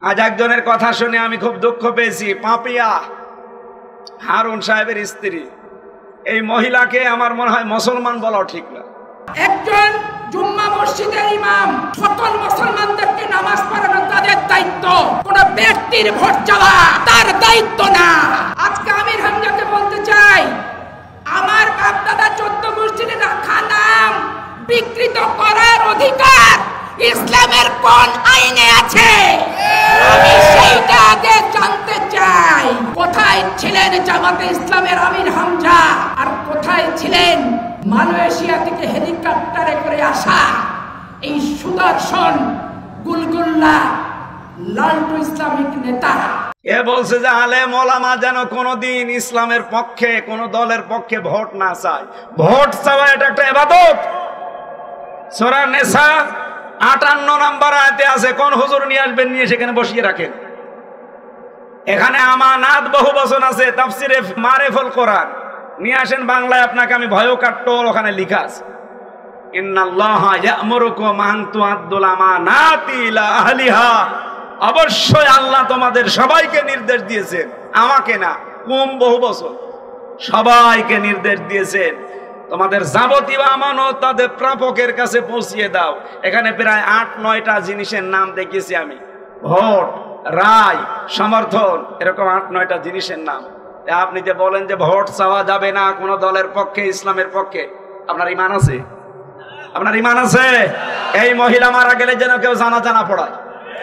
আজ একজনের কথা শুনে আমি খুব দুঃখ পেয়েছি। পাপিয়া হারুন সাহেবের স্ত্রী, এই মহিলাকে আমার মনে হয় মুসলমান বলাও ঠিক না। একজন জুম্মা মসজিদের ইমাম সকল মুসলমানদেরকে নামাজ পড়ানো তাদের দায়িত্ব, কোন ব্যক্তির ভোট চাওয়া তার দায়িত্ব না। আজকে আমির হামজাকে বলতে চাই, আমার বাপ দাদা 14 মসজিদে রাখা নাম বিকৃত করার অধিকার ইসলামের কোন আইনে আছে? আমি সেইটা আগে জানতে চাই। কোথায় ছিলেন জামাতে ইসলামের আমির হামজা, আর কোথায় ছিলেন মালয়েশিয়া থেকে হেলিকপ্টারে করে আসা এই সুদর্শন গুলগুল্লা লালটু ইসলামিক নেতা? এ বলছে যে আলেম ওলামা যেন কোনোদিন ইসলামের পক্ষে কোন দলের পক্ষে ভোট না চায়। ভোট চাওয়া এটা একটা ইবাদত। সূরা নিসা 58 নম্বর আয়াতে আছে, কোন হুজুর নিয়ে আসবেন, নিয়ে সেখানে বসিয়ে রাখেন। এখানে আমানাত বহু বচন আছে, তাফসিরে মারিফুল কোরআন নিয়ে আসেন বাংলায়, আপনাকে আমি ভয়ও কাট্টোল ওখানে লেখা আছে, ইন্নাল্লাহা ইয়া'মুরুকুম আন তু'আদ্দুল আমানাতি ইলা আহলিহা। অবশ্যই আল্লাহ তোমাদের সবাইকে নির্দেশ দিয়েছেন, আমাকে না, কুম বহু বছর সবাইকে নির্দেশ দিয়েছেন, তোমাদের যাবতীয় আমানত তাদের প্রাপকের কাছে পৌঁছিয়ে দাও। এখানে প্রায় 8-9টা জিনিসের নাম দেখিয়েছি আমি, ভোট, রায়, সমর্থন, এরকম 8-9টা জিনিসের নাম। আপনি যে বলেন যে ভোট চাওয়া যাবে না কোন দলের পক্ষে, ইসলামের পক্ষে, আপনার ঈমান আছে? আপনার ঈমান আছে? এই মহিলা মারা গেলে যেন কেউ জানাজা না পড়ায়।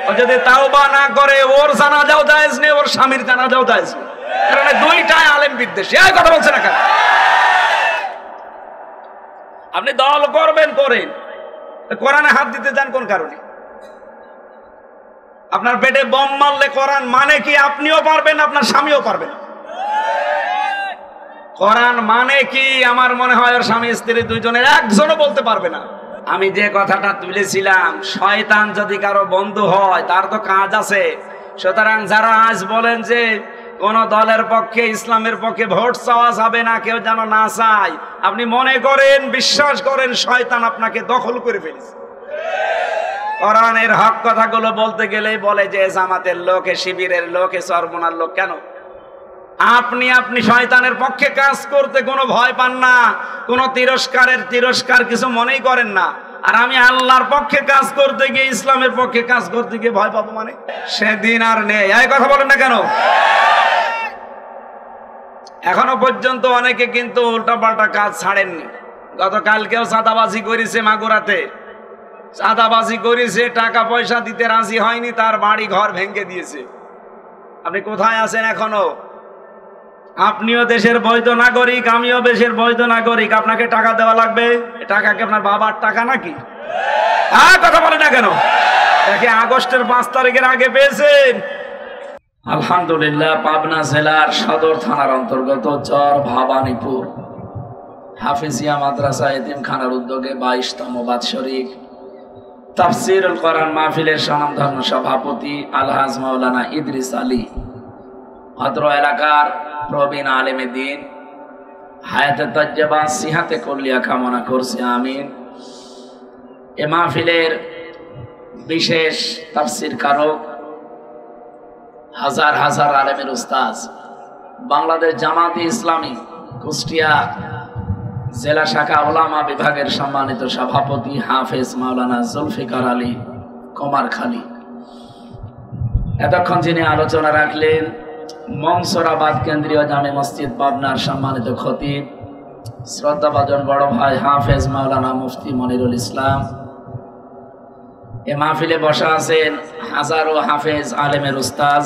ও যদি তাওবা না করে, ওর জানাজাও জায়েজ নেই, ওর স্বামীর জানাজাও জায়েজ নেই, কারণ দুইটাই আলেম বিদ্বেষী। এই কথা বলছে না কেন? আপনি দল করবেন করেন, কোরআনে হাত দিতে যান কোন কারণে? আপনার পেটে বম মারলে কোরআন মানে কি আপনিও পারবেন, আপনার স্বামীও পারবেন। কোরআন মানে কি আমার মনে হয় ওর স্বামী স্ত্রী দুইজনের একজনও বলতে পারবে না। আমি যে কথাটা তুলেছিলাম, শয়তান যদি কারো বন্ধু হয় তার তো কাজ আছে। সুতরাং যারা আজ বলেন যে কোন দলের পক্ষে, ইসলামের পক্ষে ভোট চাওয়া যাবে না, কেউ যেন না চায়, আপনি মনে করেন, বিশ্বাস করেন, শয়তান আপনাকে দখল করে ফেলেছে। কোরআনের হক কথাগুলো বলতে গেলেই বলে যে জামাতের লোক, শিবিরের লোক, চরমোনার লোক। কেন? আপনি শয়তানের পক্ষে কাজ করতে কোনো ভয় পান না, কোনো তিরস্কার কিছু মনেই করেন না। আর আমি আল্লাহর পক্ষে কাজ করতে গিয়ে, ইসলামের পক্ষে কাজ করতে গিয়ে ভয় পাবো মানে? সেদিন আর নেই। এই কথা বলেন না কেন? এখনো পর্যন্ত অনেকে কিন্তু উল্টাপাল্টা কাজ ছাড়েননি। গতকালকেও চাঁদাবাজি করেছে মাগুরাতে, চাঁদাবাজি করেছে, টাকা পয়সা দিতে রাজি হয়নি, তার বাড়ি ঘর ভেঙে দিয়েছে। আপনি কোথায় আছেন এখনো? আপনিও দেশের বৈধ নাগরিক, আমিও দেশের বৈধ নাগরিক। আপনাকে টাকা দেওয়া লাগবে? টাকা কি আপনার বাবার টাকা নাকি? কথা বলে না কেন? দেখে আগস্টের 5 তারিখের আগে পেয়েছেন। আলহামদুলিল্লাহ, পাবনা জেলার সদর থানার অন্তর্গত চর ভবানীপুর হাফিজিয়া মাদ্রাসা এতিমখানার উদ্যোগে 22তম বাৎসরিক তাফসীরুল কোরআন মাহফিলের স্বনামধন্য সভাপতি আলহাজ মাওলানা ইদ্রিস আলী, অত্র এলাকার প্রবীণ আলেমে দ্বীন, হায়াতে তাজ্জাবা সিহাতে কুল্লিয়া কামনা করছি, আমিন। এ মাহফিলের বিশেষ তাফসীর কারক, হাজার হাজার আলেমের উস্তাদ, বাংলাদেশ জামাতে ইসলামী কুষ্টিয়া জেলা শাখা ওলামা বিভাগের সম্মানিত সভাপতি হাফেজ মাওলানা জুলফিকার আলী কুমারখালী। এতক্ষণ যিনি আলোচনা রাখলেন, মনসুরাবাদ কেন্দ্রীয় জামে মসজিদ পাবনার সম্মানিত খতিব, শ্রদ্ধাভাজন বড় ভাই হাফেজ মাওলানা মুফতি মনিরুল ইসলাম। এ মাহফিলে বসা আছেন হাজারো হাফেজ আলেমের উস্তাদ,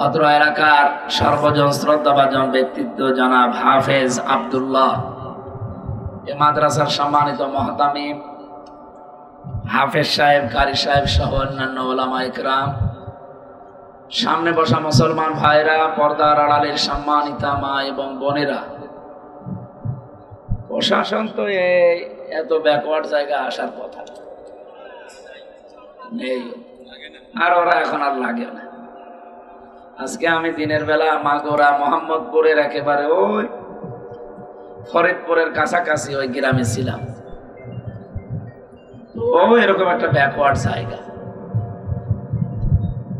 অত্র এলাকার সর্বজন শ্রদ্ধাভাজন ব্যক্তিত্ব জনাব হাফেজ আব্দুল্লাহ, এ মাদ্রাসার সম্মানিত মুহতামিম হাফেজ সাহেব, কারি সাহেব সহ অন্যান্য ওলামা ইকরাম, সামনে বসা মুসলমান ভাইরা, পর্দার আড়ালের সম্মানিতা মা এবং বোনেরা। প্রশাসন তো এত ব্যাকওয়ার্ড জায়গা আসার কথা নেই, আর ওরা এখন আর লাগে না। আজকে আমি দিনের বেলা মাগুরা মোহাম্মদপুরের একেবারে ওই ফরিদপুরের কাছাকাছি ওই গ্রামে ছিলাম। ও এরকম একটা ব্যাকওয়ার্ড জায়গা,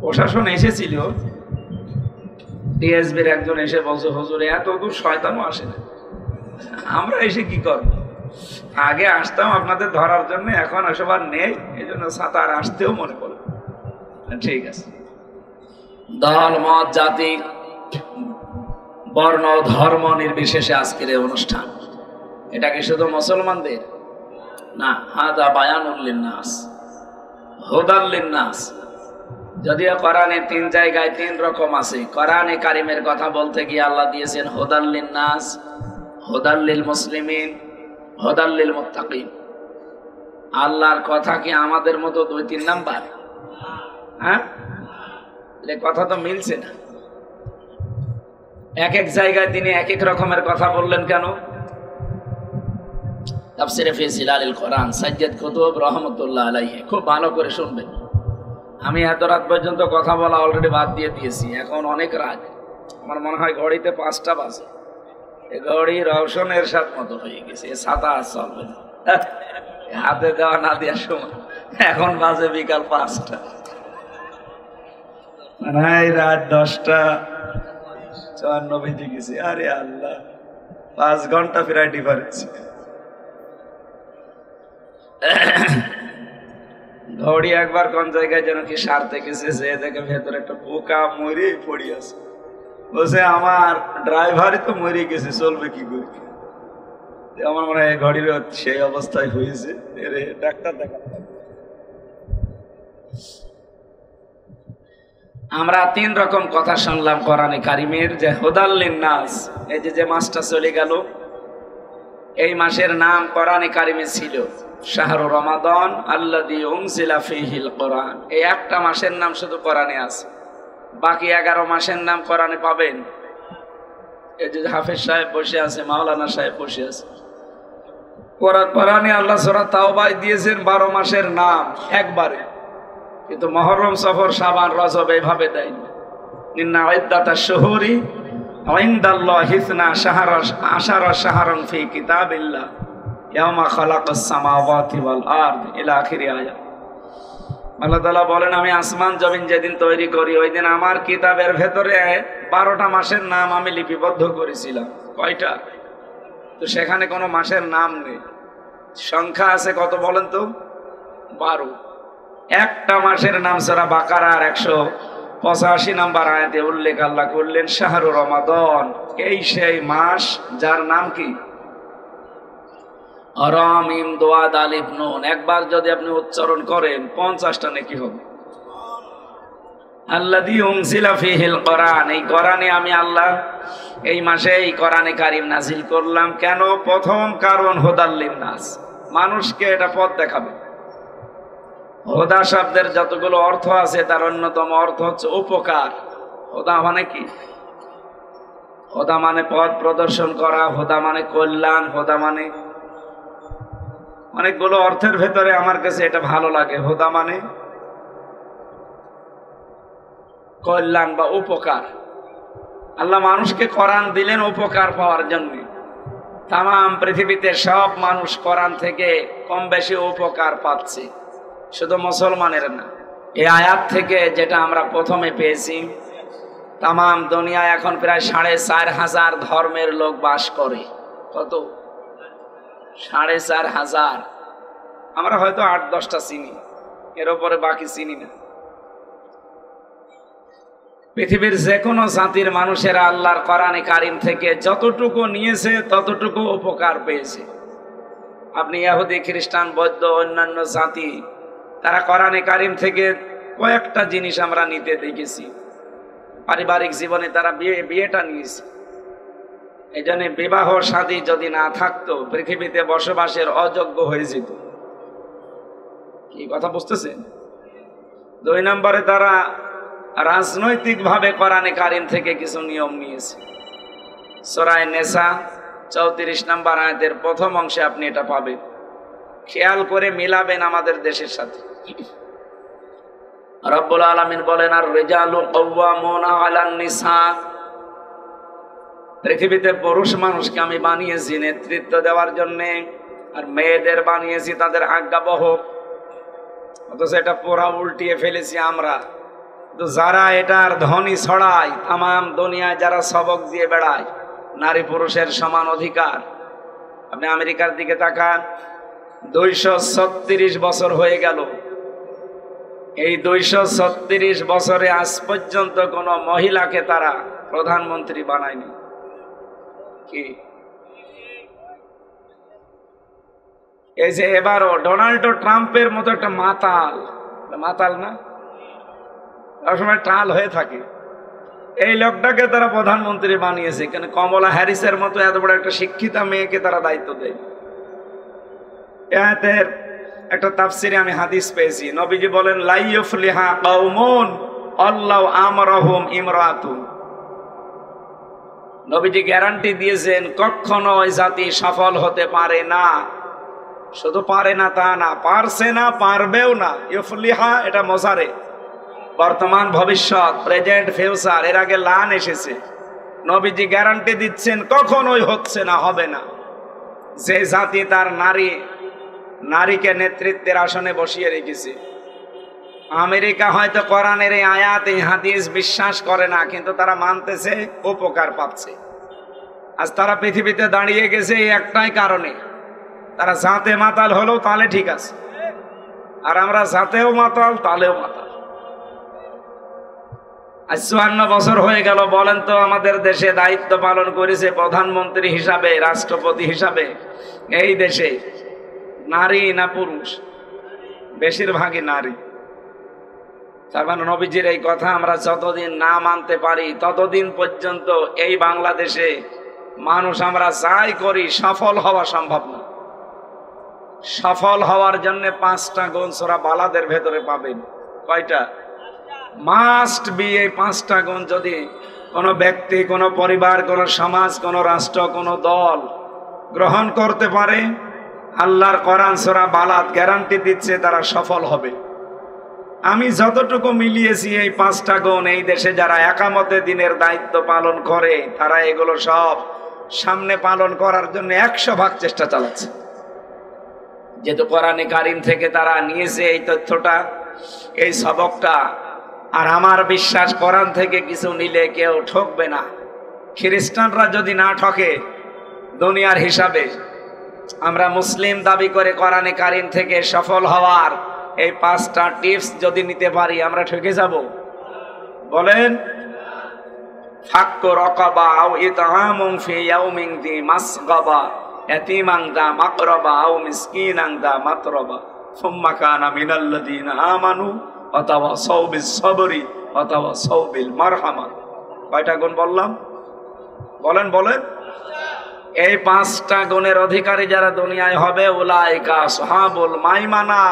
প্রশাসন এসেছিল, টিএসবির একজন এসে বলছে, হুজুর এত দূর শয়তানও আসে না, আমরা এসে কি করব? আগে আসতাম আপনাদের ধরার জন্য, এখন এসব আর নেই, এই জন্য ছাতা আর আসতেও মনে করে। ঠিক আছে, দল মত জাতি বর্ণ ধর্ম নির্বিশেষে আজকের এই অনুষ্ঠান, এটা কি শুধু মুসলমানদের না? হাদা বায়ানুল লিন্নাস হুদাল লিন্নাস। যদিও কোরআনে 3 জায়গায় 3 রকম আছে। কোরআনে কারিমের কথা বলতে গিয়ে আল্লাহ দিয়েছেন হুদাল লিন্নাস, হুদাল লিল মুসলিমিন, হুদাল লিল মুত্তাকিন। আল্লাহর কথা কি আমাদের মতো 2-3 নাম্বার? হ্যাঁ, কথা তো মিলছে না। এক এক জায়গায় তিনি এক এক রকমের কথা বললেন কেন? তাফসীরে ফি জিলালিল কোরআন সাজ্জাদ কুতুব রাহমাতুল্লাহ আলাইহি, খুব ভালো করে শুনবেন। আমি এত রাত পর্যন্ত কথা বলা অলরেডি বাদ দিয়ে দিয়েছি, এখন অনেক রাত। আমার মনে হয় ঘড়িতে 5টা বাজে। এই ঘড়ি রওশনের সাথে মতো হয়ে গেছে, ছাতা আর চলবে না, হাতে দেওয়া না দেওয়ার সময়। এখন বাজে বিকাল 5টা, মানে রাত 10টা 54 বেজে গেছে। আরে আল্লাহ, 5 ঘন্টা প্রায় ডিফারেন্স। ঘড়ি একবার কোন জায়গায় যেন কি সারতে গেছে, যে দেখে ভেতরে একটা পোকা মরে পড়ে আছে। বলছে আমার ড্রাইভারই তো মরে গেছে, চলবে কি করে? আমার মনে হয় ঘড়ির সেই অবস্থায় হয়েছে, ডাক্তার দেখা। আমরা 3 রকম কথা শুনলাম কোরআনে কারিমের, যে হুদাল লিন্নাস। এই যে মাসটা চলে গেল, এই মাসের নাম কোরআনে কারিমে ছিল শাহরু রমাদান আল্লাযী উনজিলা ফীহিল কোরআন। এই একটা মাসের নাম শুধু কোরআনে আছে, বাকি 11 মাসের নাম কোরআনে পাবেন। এই যে হাফেজ সাহেব বসে আছে, মাওলানা সাহেব বসে আছে, কোরআনে আল্লাহ সূরা তাওবায় দিয়েছেন 12 মাসের নাম একবারে, কিন্তু মুহররম, সফর, শাবান, রজব এইভাবে দেয়নি। ইন্না ইদ্দাতাশ শুহুরি ইনদাল্লাহি 12 শাহরান ফি কিতাবিল্লাহ ইয়াওমা খালাকাস সামাওয়াতি ওয়াল আরদ ইলা আখির আয়াত। আল্লাহ তাআলা বলেন, আমি আসমান জমিন যেদিন তৈরি করি, ওই দিন আমার কিতাবের ভেতরে 12টা মাসের নাম আমি লিপিবদ্ধ করেছিলাম। কয়টা? তো সেখানে কোনো মাসের নাম নেই। সংখ্যা আছে কত বলেন তো? 12। একটা মাসের নাম সূরা বাকারার 185 নম্বর আয়াতে উল্লেখ আল্লাহ করলেন শাহরু রমাদান। এই সেই মাস যার নাম কি? রামিম দোয়াদ আলিফ নুন। একবার যদি আপনি উচ্চারণ করেন 50টা নেকি হবে। আল্লাযী উনজিলা ফীহিল কোরআন, এই কোরআনে আমি আল্লাহ এই মাসে এই কোরআনে কারীম নাজিল করলাম। কেন? প্রথম কারণ হুদাল লিন্নাস, মানুষকে এটা পথ দেখাবে। হুদা শব্দের যতগুলো অর্থ আছে তার অন্যতম অর্থ হচ্ছে উপকার। হুদা মানে কি? হুদা মানে পথ প্রদর্শন করা, হুদা মানে কল্যাণ, হুদা মানে অনেকগুলো অর্থের ভেতরে আমার কাছে এটা ভালো লাগে। হুদা মানে কল্যাণ বা উপকার। আল্লাহ মানুষকে কোরআন দিলেন উপকার পাওয়ার জন্য। তাম পৃথিবীতে সব মানুষ কোরআন থেকে কম বেশি উপকার পাচ্ছে, শুধু মুসলমানের না। এই আয়াত থেকে যেটা আমরা প্রথমে পেয়েছি, তাম দুনিয়ায় এখন প্রায় 4,500 ধর্মের লোক বাস করে। কত? 4,500। আমরা হয়তো 8-10টা চিনি, এর উপরে বাকি চিনি না। পৃথিবীর যে কোনো জাতির মানুষেরা আল্লাহর কোরআনে কারীম থেকে যতটুকু নিয়েছে ততটুকু উপকার পেয়েছে। আপনি ইহুদি, খ্রিস্টান, বৌদ্ধ, অন্যান্য জাতি, তারা কোরআনে কারীম থেকে কয়েকটা জিনিস আমরা নিতে দেখেছি। পারিবারিক জীবনে তারা বিয়েটা নিয়েছে। এই জন্য বিবাহ শাদী যদি না থাকতো পৃথিবীতে বসবাসের অযোগ্য হয়ে যেত। কি কথা বুঝতেছেন? 2 নম্বরে তারা রাজনৈতিকভাবে কোরআনে কারীম থেকে কিছু নিয়ম নিয়েছে। সূরা নিসা 34 নম্বর আয়াতের প্রথম অংশে আপনি এটা পাবেন। খেয়াল করে মিলাবেন আমাদের দেশের সাথে। রব্বুল আলামিন বলেন, আর রিজালু কাওয়ামুনা আলান নিসা। পৃথিবীতে পুরুষ মানুষকে আমি বানিয়েছি নেতৃত্ব দেওয়ার জন্য, আর মেয়েদের বানিয়েছি তাদের আজ্ঞাবহ। অথচ এটা পুরা উল্টিয়ে ফেলেছি আমরা। তো যারা এটার ধ্বনি ছড়ায় তাম দুনিয়ায়, যারা সবক দিয়ে বেড়ায় নারী পুরুষের সমান অধিকার, আপনি আমেরিকার দিকে তাকান, 236 বছর হয়ে গেল। এই 236 বছরে আজ পর্যন্ত কোন মহিলাকে তারা প্রধানমন্ত্রী বানায়নি। কি এই যে এবারও ডোনাল্ড ট্রাম্পের মতো একটা মাতাল, মাতাল না, সবসময় টাল হয়ে থাকে, এই লোকটাকে তারা প্রধানমন্ত্রী বানিয়েছে। কেন কমলা হ্যারিসের মতো এত বড় একটা শিক্ষিতা মেয়েকে তারা দায়িত্ব দেয়? এর একটা তাফসিরে আমি হাদিস পেয়েছি, নবীজি বলেন লা ইউফলিহা কওমুন আল্লাহু আমরাহুম ইমরাতুন। নবীজি গ্যারান্টি দিয়েছেন কখনো ওই জাতি সফল হতে পারে না। শুধু পারে না তা না, পারছে না, পারবেও না। ইউফলিহা এটা মোজারে, বর্তমান ভবিষ্যৎ, প্রেজেন্ট ফিউচার, এর আগে লান এসেছে। নবীজি গ্যারান্টি দিচ্ছেন কখনোই হচ্ছে না, হবে না। যে জাতি তার নারীকে নেতৃত্বের আসনে বসিয়ে রেখেছে। আমেরিকা হয়তো কোরআনের এই আয়াত, এই হাদিস বিশ্বাস করে না, কিন্তু তারা মানতেছে, উপকার পাচ্ছে। আজ তারা পৃথিবীতে দাঁড়িয়ে গেছে এই একটাই কারণে, তারা জাতে মাতাল হলো তাহলে ঠিক আছে, আর আমরা জাতেও মাতাল তালেও মাতাল। আজ 54 বছর হয়ে গেল। বলেন তো, আমাদের দেশে দায়িত্ব পালন করেছে প্রধানমন্ত্রী হিসাবে, রাষ্ট্রপতি হিসাবে এই দেশে নারী না পুরুষ? বেশিরভাগই নারী। তার মানে নবীজির এই কথা আমরা যতদিন না মানতে পারি ততদিন পর্যন্ত এই বাংলাদেশে মানুষ আমরা যাই করি সফল হওয়া সম্ভব না। সফল হওয়ার জন্য 5টা গুণ সূরা বালাদের ভেতরে পাবেন। কয়টা? Must be. এই 5টা গুণ যদি কোনো ব্যক্তি, কোনো পরিবার, কোনো সমাজ, কোনো রাষ্ট্র, কোনো দল গ্রহণ করতে পারে, আল্লাহর কোরআন সূরা বালাদ গ্যারান্টি দিচ্ছে তারা সফল হবে। আমি যতটুকু মিলিয়েছি এই 5টা গুণ, এই দেশে যারা একামতে দিনের দায়িত্ব পালন করে তারা এগুলো সব সামনে পালন করার জন্য 100 ভাগ চেষ্টা চালাচ্ছে। যেহেতু কোরআনে কারিম থেকে তারা নিয়েছে এই তথ্যটা, এই সবকটা, আর আমার বিশ্বাস কোরআন থেকে কিছু নিলে কেউ ঠকবে না। খ্রিস্টানরা যদি না ঠকে দুনিয়ার হিসাবে, আমরা মুসলিম দাবি করে কোরআনে কারিম থেকে সফল হওয়ার এই 5টা টিপস যদি নিতে পারি, আমরা ঠকে যাব? বলেন, ফাক্কু রাকাবা আও ইতআমুন ফি ইয়াউমিন যি মাসগাবা ইয়াতীমান যা মাকরাবা আও মিসকিনান যা মাতরাবা সুম্মা কানা মিনাল্লাযিনা আমানু ওয়া তাওয়াসাউ বিস সাবরি ওয়া তাওয়াসাউ বিল মারহামা। কয়টা গুণ বললাম? বলেন বলেন। এই 5টা গুণের অধিকারী যারা দুনিয়ায় হবে, উলাইকা আসহাবুল মাইমানা।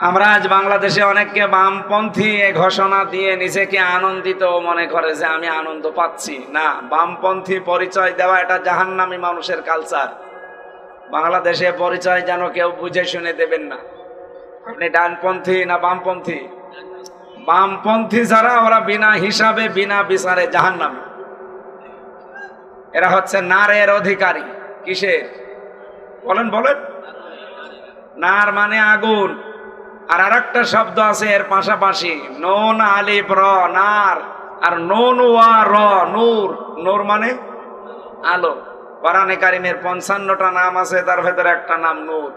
আমরা আজ বাংলাদেশে অনেককে বামপন্থী ঘোষণা দিয়ে নিজেকে আনন্দিত মনে করে যে আমি আনন্দ পাচ্ছি। না, বামপন্থী পরিচয় দেওয়া এটা জাহান্নামী মানুষের কালচার। বাংলাদেশে পরিচয় যেন কেউ বুঝে শুনে দেবেন না। আপনি ডানপন্থী না বামপন্থী? বামপন্থী যারা, ওরা বিনা হিসাবে, বিনা বিচারে জাহান্নামী। এরা হচ্ছে নারের অধিকারী। কিসের? বলেন বলেন। নার মানে আগুন। আর আরেকটা শব্দ আছে এর পাশাপাশি, নুন আলিফ র, নার, আর নুন ওয়া র, নূর। নূর মানে আলো। কোরআনে কারিমের 55টা নাম আছে, তার ভেতরে একটা নাম নূর।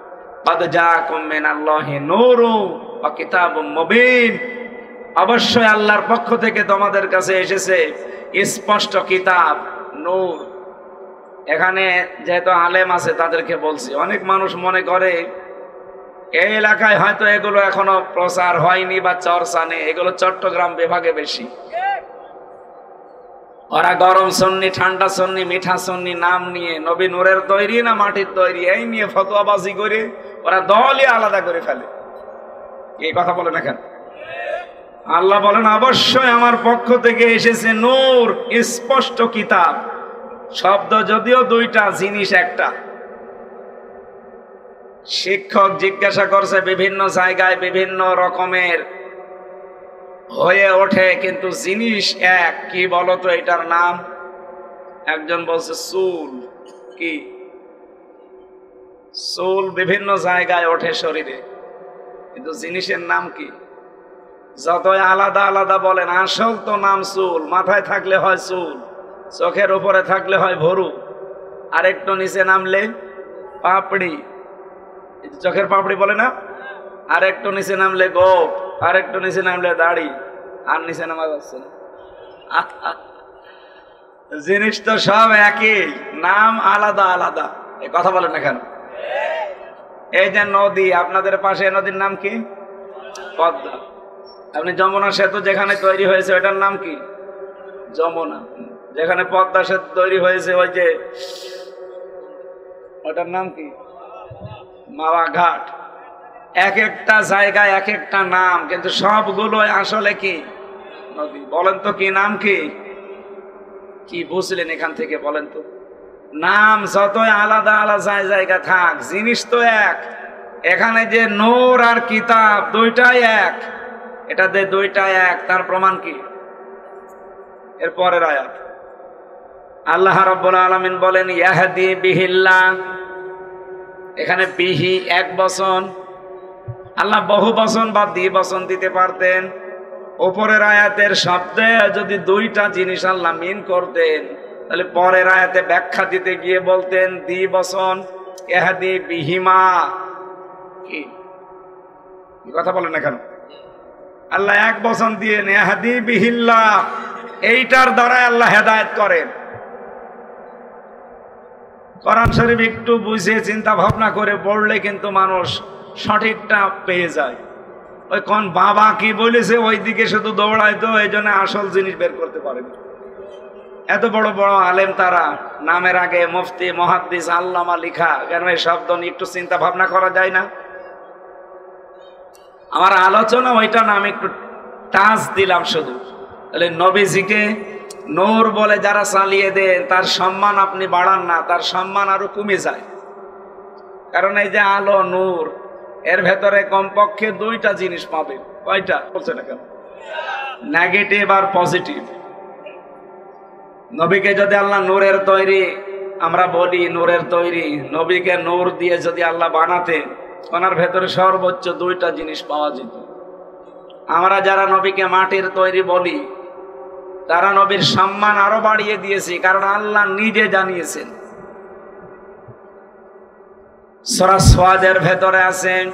ক্বাদ জাআকুম মিনাল্লাহি নূরুন ওয়া কিতাবুম মুবিন। অবশ্যই আল্লাহর পক্ষ থেকে তোমাদের কাছে এসেছে স্পষ্ট কিতাব, নূর। এখানে যেহেতু আলেম আছে তাদেরকে বলছি, অনেক মানুষ মনে করে এই এলাকায় হয়তো এগুলো এখনো প্রচার হয়নি বা চর্চা নেই, এগুলো চট্টগ্রাম বিভাগে বেশি। ওরা গরম সুন্নি, ঠান্ডা সুন্নি, মিঠা সুন্নি নাম নিয়ে নবী নূরের তৈরি না মাটির তৈরি এই নিয়ে ফতোয়াবাজি করে ওরা দলই আলাদা করে ফেলে। এই কথা বলে না কেন? আল্লাহ বলেন অবশ্যই আমার পক্ষ থেকে এসেছে নূর, স্পষ্ট কিতাব। শব্দ যদিও দুইটা, জিনিস একটা। শিক্ষক জিজ্ঞাসা করছে, বিভিন্ন জায়গায় বিভিন্ন রকমের হয়ে ওঠে, কিন্তু জিনিস এক। কি বলতো এটার নাম? একজন বলছে চুল। কি চুল? বিভিন্ন জায়গায় ওঠে শরীরে, কিন্তু জিনিসের নাম কি? যতই আলাদা আলাদা বলেন, আসল তো নাম চুল। মাথায় থাকলে হয় চুল, চোখের উপরে থাকলে হয় ভরু, আর একটু নিচে নামলে পাপড়ি। চোখের পাপড়ি বলে না? আর একটু নিচে নামলে গোপ, আর একটু নিচে নামলে দাড়ি, আর নিচে নামা যাচ্ছে না। জিনিস তো সব একই, নাম আলাদা আলাদা। এই কথা বলেন না কেন? এই যে নদী, আপনাদের পাশে নদীর নাম কি? পদ্মা। আপনি যমুনা সেতু যেখানে তৈরি হয়েছে ওটার নাম কি? যমুনা। যেখানে পদ্মা সেতু তৈরি হয়েছে ওই যে ওটার নাম কি? মাওয়া ঘাট। এক একটা জায়গায় এক একটা নাম, কিন্তু সবগুলো আসলে কি? নদী। বলেন তো কি নাম? কি কি বুঝলেন এখান থেকে? বলেন তো। নাম যতই আলাদা আলাদা জায়গা থাক, জিনিস তো এক। এখানে যে নূর আর কিতাব দুইটাই এক, এটাতে দুইটাই এক, তার প্রমাণ কি? এর পরের আয়াত আল্লাহ রাব্বুল আলামিন বলেন ইয়াহদি বিহিল্লাহ। এখানে বিহি এক বচন, আল্লাহ বহু বচন বা দ্বিবচন দিতে পারতেন। উপরের আয়াতের শব্দে যদি দুইটা জিনিস আল্লাহ মিন করতেন, তাহলে পরের আয়াতে ব্যাখ্যা দিতে গিয়ে বলতেন দ্বিবচন, ইয়াহদি বিহিমা। কি কথা বলেন না কেন? আল্লাহ এক বচন দিয়ে ইয়াহদি বিহিল্লাহ, এইটার দ্বারা আল্লাহ হেদায়েত করেন। কোরআন শরীফ একটু বুঝে চিন্তা ভাবনা করে পড়লে কিন্তু মানুষ সঠিকটা পেয়ে যায়। ওই কোন বাবা কি বলেছে ওই দিকে শুধু দৌড়ায়, তো এই জন্য আসল জিনিস বের করতে পারে না। এত বড় বড় আলেম, তারা নামের আগে মুফতি, মুহাদ্দিস, আল্লামা লিখা, কেন এই শব্দ নিয়ে একটু চিন্তা ভাবনা করা যায় না? আমার আলোচনা ওইটা না, আমি একটু টাচ দিলাম শুধু। তাহলে নবীজিকে নূর বলে যারা চালিয়ে দেন, তার সম্মান আপনি বাড়ান না, তার সম্মান আরো কমে যায়। কারণ এই যে আলো, নূর, এর ভেতরে কমপক্ষে দুইটা জিনিস পাবেন। কয়টা বলছে না কেন? নেগেটিভ আর পজিটিভ। নবীকে যদি আল্লাহ নূরের তৈরি, আমরা বলি নূরের তৈরি, নবীকে নূর দিয়ে যদি আল্লাহ বানাতেন, ওনার ভেতরে সর্বোচ্চ দুইটা জিনিস পাওয়া যেত। আমরা যারা নবীকে মাটির তৈরি বলি, তারা নবীর সম্মান আরো বাড়িয়ে দিয়েছে, কারণ আল্লাহ নিজে জানিয়েছেন। সূরা সাদের ভেতরে আছেন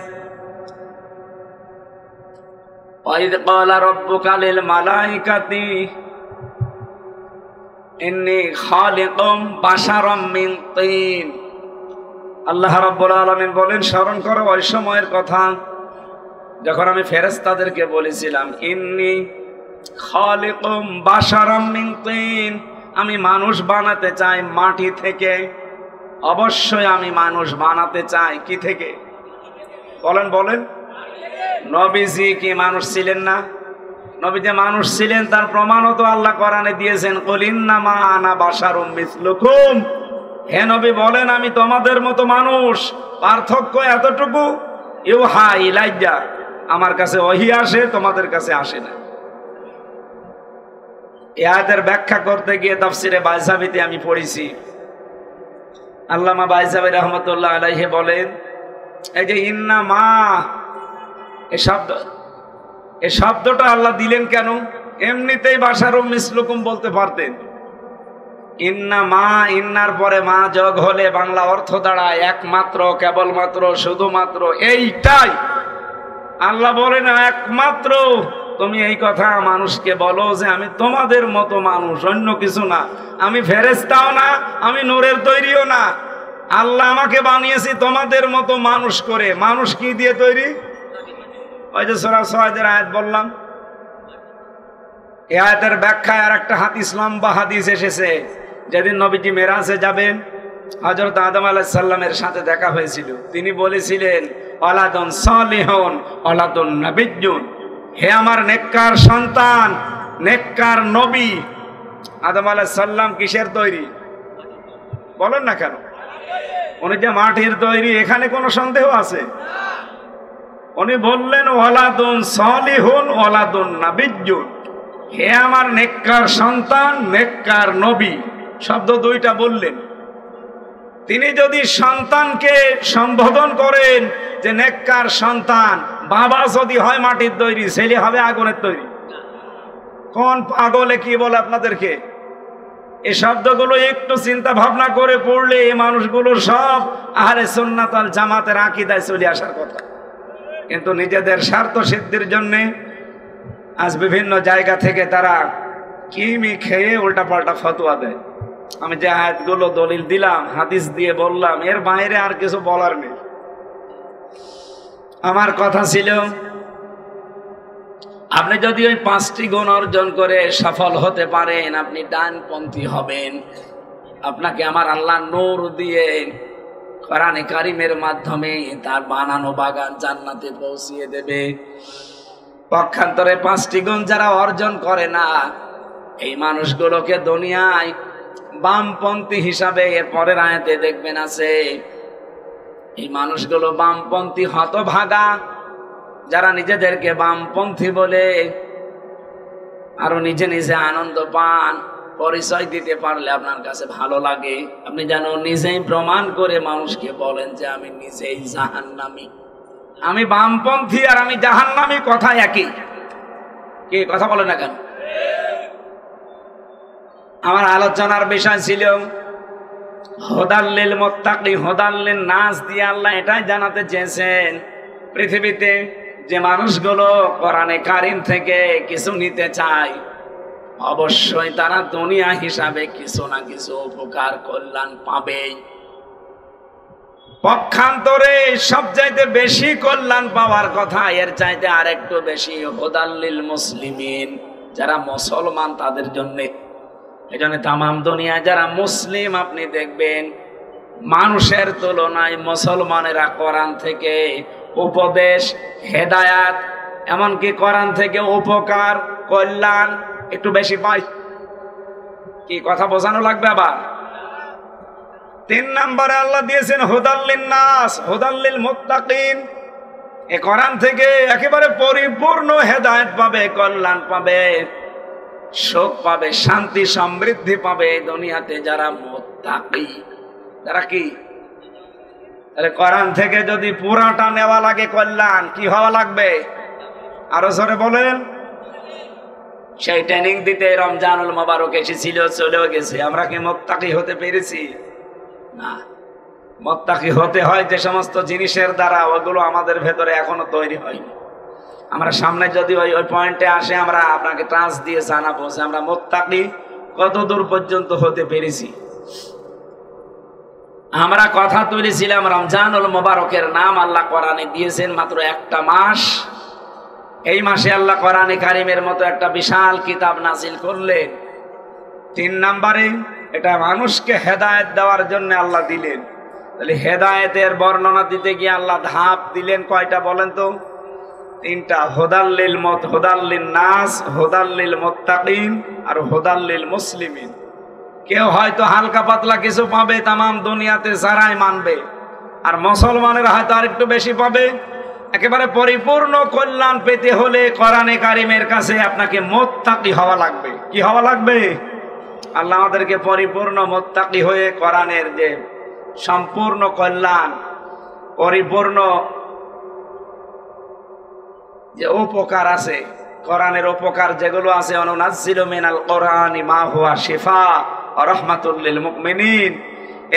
ওয়াইদ ক্বালা রাব্বুকা লিল মালাইকাতি ইন্নী খালিকুম বাশারাম মিন তিন। আল্লাহ রাব্বুল আলামিন বলেন, স্মরণ করো ওই সময়ের কথা যখন আমি ফেরেশতাদেরকে বলেছিলাম ইন্নী খালিকুম বাশারাম মিন তিন, আমি মানুষ বানাতে চাই মাটি থেকে। অবশ্যই আমি মানুষ বানাতে চাই কি থেকে? বলেন বলেন। নবীজি কি মানুষ ছিলেন না? নবী যে মানুষ ছিলেন তার প্রমাণও তো আল্লাহ কোরআনে দিয়েছেন, কুল ইন্নামা আনা বাশারুম মিসলুকুম। হে নবী বলেন, আমি তোমাদের মতো মানুষ, পার্থক্য এতটুকু, ইউহা ইলাইয়া, আমার কাছে ওহী আসে, তোমাদের কাছে আসে না। এই আয়াতের ব্যাখ্যা করতে গিয়ে তাফসিরে বাইজাবিতে আমি পড়েছি, আল্লামা বাইজাবি রহমতুল্লাহ আলাইহি বলেন, এই যে ইন্না মা, এই শব্দটা আল্লাহ দিলেন কেন? এমনিতেই বাশারুম মিসলুকুম বলতে পারতেন। ইন্না মা, ইন্নার পরে মা যোগ হলে বাংলা অর্থ দাঁড়ায় একমাত্র, কেবলমাত্র, শুধুমাত্র, এইটাই। আল্লাহ বলেন একমাত্র তুমি এই কথা মানুষকে বলো যে আমি তোমাদের মতো মানুষ, অন্য কিছু না। আমি ফেরেশতাও না, আমি নূরের তৈরিও না। আল্লাহ আমাকে বানিয়েছি তোমাদের মতো মানুষ করে। মানুষ কি দিয়ে তৈরি? ওই যে সূরা সাদের আয়াত বললাম, এই আয়াতের ব্যাখ্যায় আর একটা হাদিস, লম্বা হাদিস এসেছে। যেদিন নবীজি মেরাজে যাবেন, হযরত আদম আলাইহিস সালামের সাথে দেখা হয়েছিল। তিনি বলেছিলেন ওয়ালাদুন সালিহুন ওয়ালাদুন নাবিয়্যুন, হে আমার নেককার সন্তান, নেককার নবী। আদম আলাইহিস সালাম কিসের তৈরি? বলেন না কেন? উনি যে মাটির তৈরি, এখানে কোনো সন্দেহ আছে? উনি বললেন ওয়ালাদুন সালিহুন ওয়ালাদুন নাবিয়্যুন, হে আমার নেককার সন্তান, নেককার নবী। শব্দ দুইটা বললেন। তিনি যদি সন্তানকে সম্বোধন করেন যে নেককার সন্তান, বাবা যদি হয় মাটির তৈরি, ছেলে হবে আগুনের তৈরি। কোন পাগলে কি বলে আপনাদেরকে? এই শব্দগুলো একটু চিন্তা ভাবনা করে পড়লে এই মানুষগুলো সব আহলে সুন্নাত ওয়াল জামাতের আকীদায় চলে আসার কথা, কিন্তু নিজেদের স্বার্থ সিদ্ধির জন্যে আজ বিভিন্ন জায়গা থেকে তারা কিমি খেয়ে উল্টাপাল্টা ফতোয়া দেয়। আমি যে আয়াতগুলো দলিল দিলাম, হাদিস দিয়ে বললাম, এর বাইরে আর কিছু বলার নেই। আমার কথা ছিল, আপনি যদি ওই 5টি গুণ অর্জন করে সফল হতে পারেন, আপনি ডানপন্থী হবেন। আপনাকে আমার আল্লাহ নূর দিয়ে কোরআনে কারিমের মাধ্যমে তার বানানো বাগান জান্নাতে পৌঁছিয়ে দেবে। পক্ষান্তরে 5টি গুণ যারা অর্জন করে না, এই মানুষগুলোকে দুনিয়ায় বামপন্থী হিসাবে এর পরের আয়াতে দেখবেন আছে। এই মানুষগুলো বামপন্থী হতভাগা, যারা নিজেদেরকে বামপন্থী বলে আরো নিজে নিজে আনন্দ পান। পরিচয় দিতে পারলে আপনার কাছে ভালো লাগে। আপনি যেন নিজেই প্রমাণ করে মানুষকে বলেন যে আমি নিজেই জাহান্নামী, আমি বামপন্থী আর আমি জাহান্নামী, কথা একই। কি কথা বলে না কেন? আমার আলোচনার বিষয় ছিল হুদাল্লিল মুত্তাকি, হুদাল্লিন নাস দিয়ে আল্লাহ এটাই জানাতে চেয়েছেন, পৃথিবীতে যে মানুষগুলো কোরআনে কারিম থেকে কিছু নিতে চায়, অবশ্যই তারা দুনিয়া হিসাবে কিছু না কিছু উপকার কল্যাণ পাবেই। পক্ষান্তরে সবচাইতে বেশি কল্যাণ পাওয়ার কথা, এর চাইতে আরেকটু বেশি হুদাল্লিল মুসলিমিন, যারা মুসলমান তাদের জন্য। এই জন্য তামাম দুনিয়ায় যারা মুসলিম আপনি দেখবেন, মানুষের তুলনায় মুসলমানেরা কোরআন থেকে উপদেশ, হেদায়াত, এমনকি কোরআন থেকে উপকার, কল্যাণ একটু বেশি পায়। কি কথা বোঝানো লাগবে? আবার 3 নম্বরে আল্লাহ দিয়েছেন হুদাল্লিন নাস, হুদাল্লিল মুত্তাকিন। এই কোরআন থেকে একেবারে পরিপূর্ণ হেদায়েত পাবে, কল্যাণ পাবে, সুখ পাবে, শান্তি সমৃদ্ধি পাবে দুনিয়াতে যারা মুত্তাকি। যারা কি? তাহলে কোরআন থেকে যদি পুরাটা নেওয়া লাগে কল্যাণ, কি হওয়া লাগবে? আরো জোরে বলেন। সেই ট্রেনিং দিতে রমজানুল মোবারক এসেছিল, চলেও গেছে। আমরা কি মুত্তাকি হতে পেরেছি? না। মুত্তাকি হতে হয় যে সমস্ত জিনিসের দ্বারা, ওগুলো আমাদের ভেতরে এখনো তৈরি হয়নি। আমরা সামনে যদি ওই পয়েন্টে আসে, আমরা আপনাকে ট্রান্স দিয়ে জানাবো যে আমরা মুত্তাকি কত দূর পর্যন্ত হতে পেরেছি। আমরা কথা তুলেছিলাম রমজানুল মোবারকের নাম আল্লাহ কোরআনে দিয়েছেন মাত্র 1টা মাস। এই মাসে আল্লাহ কোরআনে কারিমের মতো একটা বিশাল কিতাব নাজিল করলেন। 3 নম্বরে এটা মানুষকে হেদায়েত দেওয়ার জন্য আল্লাহ দিলেন। তাহলে হেদায়েতের বর্ণনা দিতে গিয়ে আল্লাহ ধাপ দিলেন কয়টা বলেন তো? 3টা। হুদাল্লিন নাস, হুদাল্লিল মুত্তাকিন আর হুদাল্লিল মুসলিমিন। কেউ হয়তো হালকা পাতলা কিছু পাবে তামাম দুনিয়াতে যারাই মানবে, আর মুসলমানেরা হয়তো আরেকটু বেশি পাবে। একেবারে পরিপূর্ণ কল্যাণ পেতে হলে কোরআনে কারিমের কাছে আপনাকে মুত্তাকি হওয়া লাগবে। কি হওয়া লাগবে? আল্লাহ আমাদেরকে পরিপূর্ণ মুত্তাকি হয়ে কোরআনের যে সম্পূর্ণ কল্যাণ, পরিপূর্ণ যে উপকার আছে, কোরআনের উপকার যেগুলো আছে, অনুনাজ্জিলু মিনাল কোরআনি মা হুয়া শিফা ওয়া রাহমাতুল লিল মুমিনিন।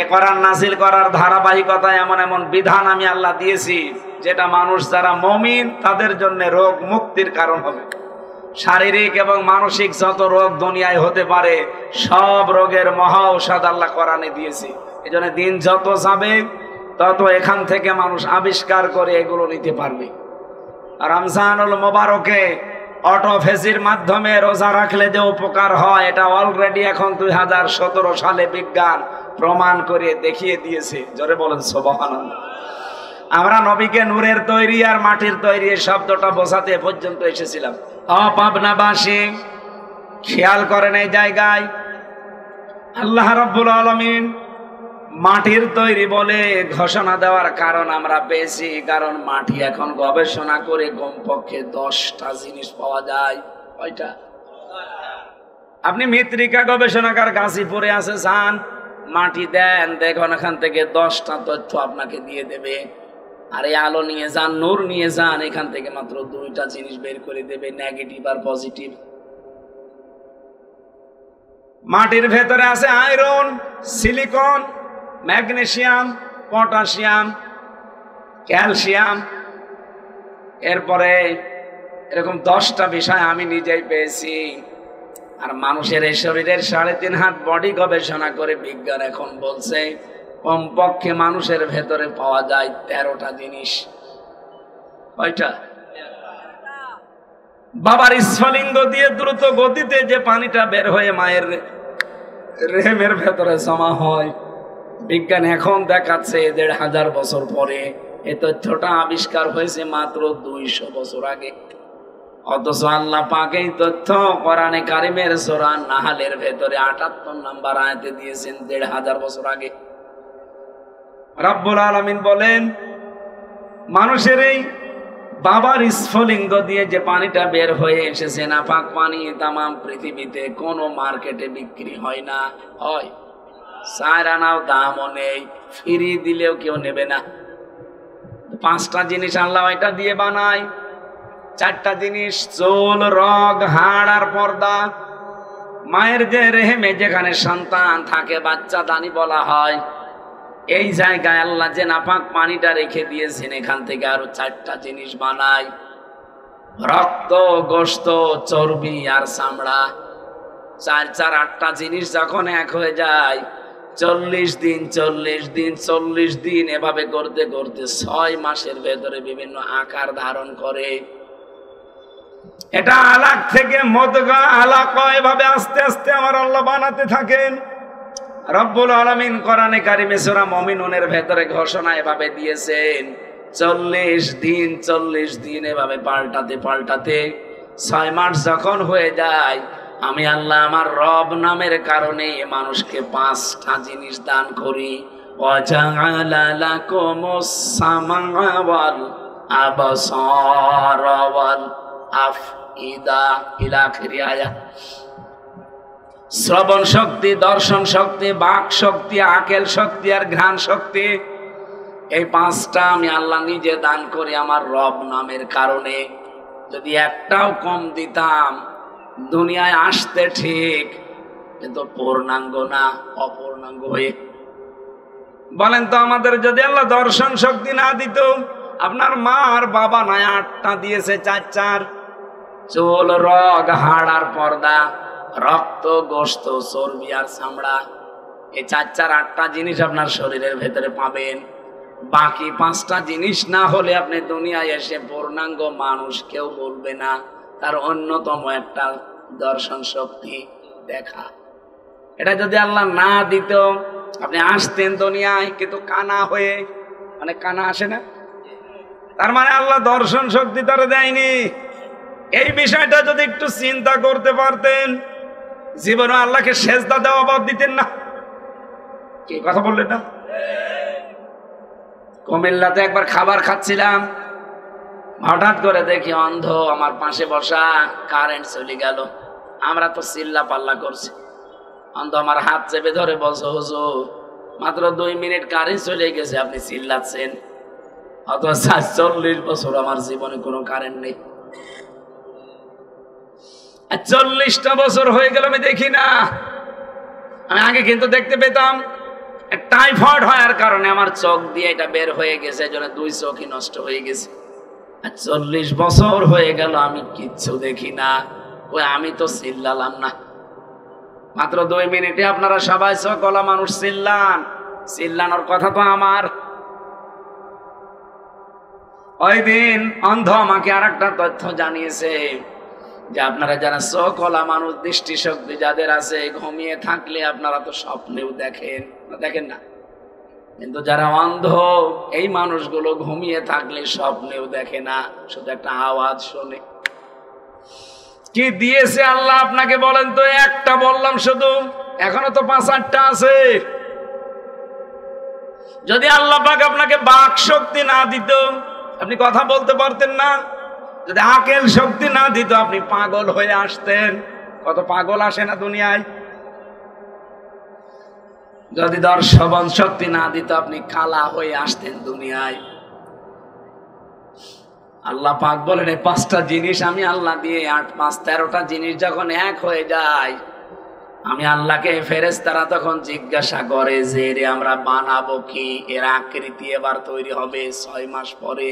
এই কোরআন নাজিল করার ধারাবাহিকতায় এমন এমন বিধান আমি আল্লাহ দিয়েছি যেটা মানুষ যারা মুমিন তাদের জন্য রোগ মুক্তির কারণ হবে। শারীরিক এবং মানসিক যত রোগ দুনিয়ায় হতে পারে, সব রোগের মহা ঔষধ আল্লাহ কোরআনে দিয়েছে। এই জন্য দিন যত যাবে তত এখান থেকে মানুষ আবিষ্কার করে এগুলো নিতে পারবে। রমজানুল মোবারকে অটোফেজির মাধ্যমে রোজা রাখলে যে উপকার হয়, এটা অলরেডি এখন 2017 সালে বিজ্ঞান প্রমাণ করে দেখিয়ে দিয়েছে। জোরে বলেন সুবহানাল্লাহ। আমরা নবীকে নূরের তৈরি আর মাটির তৈরি এই শব্দটা বোঝাতে পর্যন্ত এসেছিলাম। পাবনাবাসী খেয়াল করেন এই জায়গায় আল্লাহ রাব্বুল আলামিন মাটির তৈরি বলে ঘোষণা দেওয়ার কারণ আমরা পেয়েছি, কারণ মাটি এখন গবেষণা করে কমপক্ষে 10টা জিনিস পাওয়া যায়। কয়টা? আপনি মৃত্তিকা গবেষণাগার গাজীপুরে আছে, যান, মাটি দেন, দেখুন এখান থেকে 10টা তথ্য আপনাকে দিয়ে দেবে। আরে আলো নিয়ে যান, নূর নিয়ে যান, এখান থেকে মাত্র দুইটা জিনিস বের করে দেবে, নেগেটিভ আর পজিটিভ। মাটির ভেতরে আছে iron, silicon, magnesium, potassium, calcium. এরপরে এরকম 10টা বিষয় আমি নিজেই পেয়েছি। আর মানুষের এই শরীরের 3.5 হাত বডি গবেষণা করে বিজ্ঞান এখন বলছে কমপক্ষে মানুষের ভেতরে পাওয়া যায় 13টা জিনিস। কয়টা? বাবার স্ফলিঙ্গ দিয়ে দ্রুত গতিতে যে পানিটা বের হয়ে মায়ের রেহেমের ভেতরে জমা হয়, বিজ্ঞান এখন দেখাচ্ছে 1500 বছর পরে। এই তথ্যটা আবিষ্কার হয়েছে মাত্র 200 বছর আগে। অথচ আল্লাহ পাক এই তথ্য কোরআনে কারিমের সূরা নাহলের ভেতরে 78 নম্বর আয়াতে দিয়েছেন 1500 বছর আগে। রব্বুল আলামিন বলেন, মানুষের এই বাবার স্ফলিঙ্গ দিয়ে যে পানিটা বের হয়ে এসেছে, নাপাক পানি তামাম পৃথিবীতে কোনো মার্কেটে বিক্রি হয় না। হয় 4 আনাও দামও নেই, ফ্রি দিলেও কেউ নেবে না। 5টা জিনিস আল্লাহ এটা দিয়ে বানায়। 4টা জিনিস, চুল, রগ, হাড় আর পর্দা। মায়ের যে রেহেমে যেখানে সন্তান থাকে, বাচ্চা দানি বলা হয়, এই জায়গায় আল্লাহ যে নাপাক পানিটা রেখে দিয়েছেন, এখান থেকে আরো 4টা জিনিস বানায়। রক্ত, গোশত, চর্বি আর চামড়া। 4 4 8টা জিনিস যখন এক হয়ে যায়, 40 দিন এভাবে করতে করতে 6 মাসের ভেতরে বিভিন্ন আকার ধারণ করে। এটা আলাক থেকে মদগা, আলাকা, এভাবে আস্তে আস্তে আমার আল্লাহ বানাতে থাকেন। রব্বুল আলামিন কোরআনে কারিমে সূরা মুমিনুনের ভেতরে ঘোষণা এভাবে দিয়েছেন, 40 দিন এভাবে পাল্টাতে 6 মাস যখন হয়ে যায়, আমি আল্লাহ আমার রব নামের কারণে মানুষকে 5টা জিনিস দান করি। ওয়াজআলা লাকুমুস সামআ ওয়াল আবসারা ওয়াল আফইদা ইলা আখিরি আয়াত। শ্রবণ শক্তি, দর্শন শক্তি, বাক শক্তি, আকেল শক্তি আর ঘ্রাণ শক্তি, এই 5টা আমি আল্লাহ নিজে দান করি আমার রব নামের কারণে। যদি একটাও কম দিতাম, দুনিয়ায় আসতে ঠিক, কিন্তু পূর্ণাঙ্গ না, অপূর্ণাঙ্গ হয়ে। বলেন তো, আমাদের যদি আল্লাহ দর্শন শক্তি না দিত, আপনার মা আর বাবা নাই 8টা দিয়েছে, 4 4, চুল, রগ, হাড় আর পর্দা, রক্ত, গোশত, চর্বি আর চামড়া। এই 4 4 8টা জিনিস আপনার শরীরের ভেতরে পাবেন। বাকি 5টা জিনিস না হলে আপনি দুনিয়ায় এসে পূর্ণাঙ্গ মানুষ কেউ বলবে না। তার অন্যতম একটা দর্শন শক্তি, দেখা। এটা যদি আল্লাহ না দিত, আপনি আসতেন দুনিয়ায় কিন্তু কানা হয়ে। মানে কানা আসে না, তার মানে আল্লাহ দর্শন শক্তি তার দেয়নি। এই বিষয়টা যদি একটু চিন্তা করতে পারতেন, জীবনে আল্লাহকে সেজদা দেওয়া বাদ দিতেন না। কি কথা বললেন না? কুমিল্লাতে একবার খাবার খাচ্ছিলাম, হঠাৎ করে দেখি অন্ধ আমার পাশে বসা, কারেন্ট চলে গেল। আমরা তো চিল্লা পাল্লা করছি। অন্ধ আমার হাত চেপে ধরে বলছে, হুজুর মাত্র 2 মিনিট কারেন্ট চলে গেছে, আপনি চিল্লাচ্ছেন। অথচ 40 বছর আমার জীবনে কোনো কারেন্ট নেই। 40টা বছর হয়ে গেল আমি দেখি না। আমি আগে কিন্তু দেখতে পেতাম। টাইফয়েড হওয়ার কারণে আমার চোখ দিয়ে এটা বের হয়ে গেছে, এজন্য 2 চোখই নষ্ট হয়ে গেছে। 40 বছর হয়ে গেল আমি কিচ্ছু দেখি না। ওই আমি তো চিল্লালাম না। মাত্র 2 মিনিটে আপনারা সবাই চোখওয়ালা মানুষ চিল্লান। চিল্লানোর কথা তো আমার। ওই দিন অন্ধ আমাকে আর একটা তথ্য জানিয়েছে যে আপনারা যারা চোখওয়ালা মানুষ, দৃষ্টিশক্তি যাদের আছে, ঘুমিয়ে থাকলে আপনারা তো স্বপ্নেও দেখেন না, কিন্তু যারা অন্ধ এই মানুষগুলো ঘুমিয়ে থাকলে স্বপ্নেও দেখে না, শুধু একটা আওয়াজ শোনে। কি দিয়েছে আল্লাহ আপনাকে বলেন তো? একটা বললাম শুধু, এখনো তো 5 8টা আছে। যদি আল্লাহ পাক আপনাকে বাক শক্তি না দিত, আপনি কথা বলতে পারতেন না। যদি আকেল শক্তি না দিত, আপনি পাগল হয়ে আসতেন। কত পাগল আসে না দুনিয়ায়। যদি দর্শন শক্তি না দিত, আপনি কালা হয়ে আসতেন দুনিয়ায়। আল্লাহ পাক বলেন এই 5টা জিনিস আমি আল্লাহ দিয়ে 8 5 13টা জিনিস যখন এক হয়ে যায়, আমি আল্লাহকে ফেরেশতারা তখন জিজ্ঞাসা করে যে রে আমরা বানাবো কি, এর আকৃতি এবার তৈরি হবে 6 মাস পরে,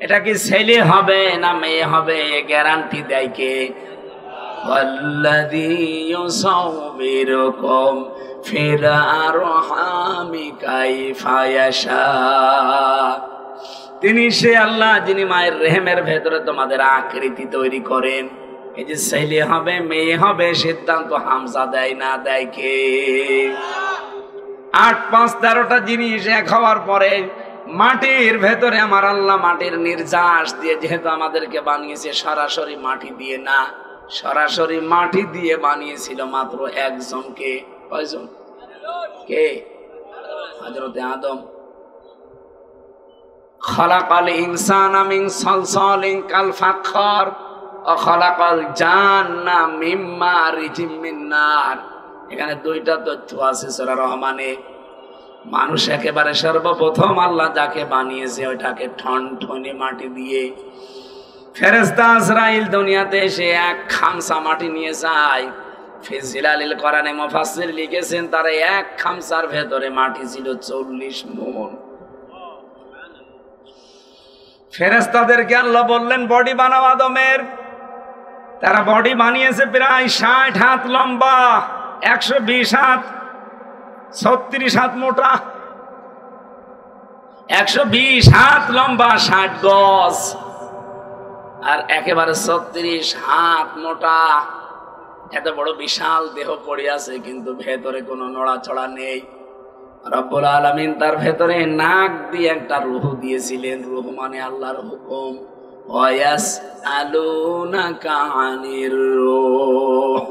এটা কি ছেলে হবে না মেয়ে হবে, গ্যারান্টি দেয় কে? ওয়াল্লাযী ইউসাউবিরুকুম ফিল আরহামি কাইফা ইয়াশা, তিনি সে আল্লাহ যিনি মায়ের রেহেমের ভেতরে তোমাদের আকৃতি তৈরি করেন। এই যে ছেলে হবে মেয়ে হবে সিদ্ধান্ত হামজা দেয় না দেয় কে? 8 5 13টা জিনিস এক হওয়ার পরে মাটির ভেতরে আমার আল্লাহ মাটির নির্যাস দিয়ে, যেহেতু আমাদেরকে বানিয়েছে সরাসরি মাটি দিয়ে না, সরাসরি মাটি দিয়ে বানিয়েছিল মাত্র একজনকে। কয়জন? কে? হযরতে আদম। খালাকাল ইনসানা মিন সালসালিন কাল ফাখর ওয়া খালাকাল জান্না মিন মারিজিম মিন নার। এখানে 2টা তথ্য আছে সূরা রহমানে। মানুষ একেবারে সর্বপ্রথম আল্লাহ যাকে বানিয়েছে ওইটাকে ঠনঠনে মাটি দিয়ে। ফেরেশতা আজরাইল দুনিয়াতে এসে 1 খামসা মাটি নিয়ে যায়। ফিজিলালিল কোরআনে মুফাসসির লিখেছেন তার 1 খামসার ভেতরে মাটি ছিল 40 মণ। ফেরেশতাদেরকে আল্লাহ বললেন বডি বানাও আদমের। তারা বডি বানিয়েছে প্রায় 60 হাত লম্বা, 120 হাত, 36 হাত মোটা, 120 হাত লম্বা, 60 গজ, আর একেবারে 36 হাত মোটা। এত বড় বিশাল দেহ পড়ে আছে কিন্তু ভেতরে কোনো নড়াচড়া নেই। রব্বুল আলামিন তার ভেতরে নাক দিয়ে একটা রূহ দিয়েছিলেন। রূহ মানে আল্লাহর হুকুম। ওয়ায়াসআলুনাকা আনির রূহ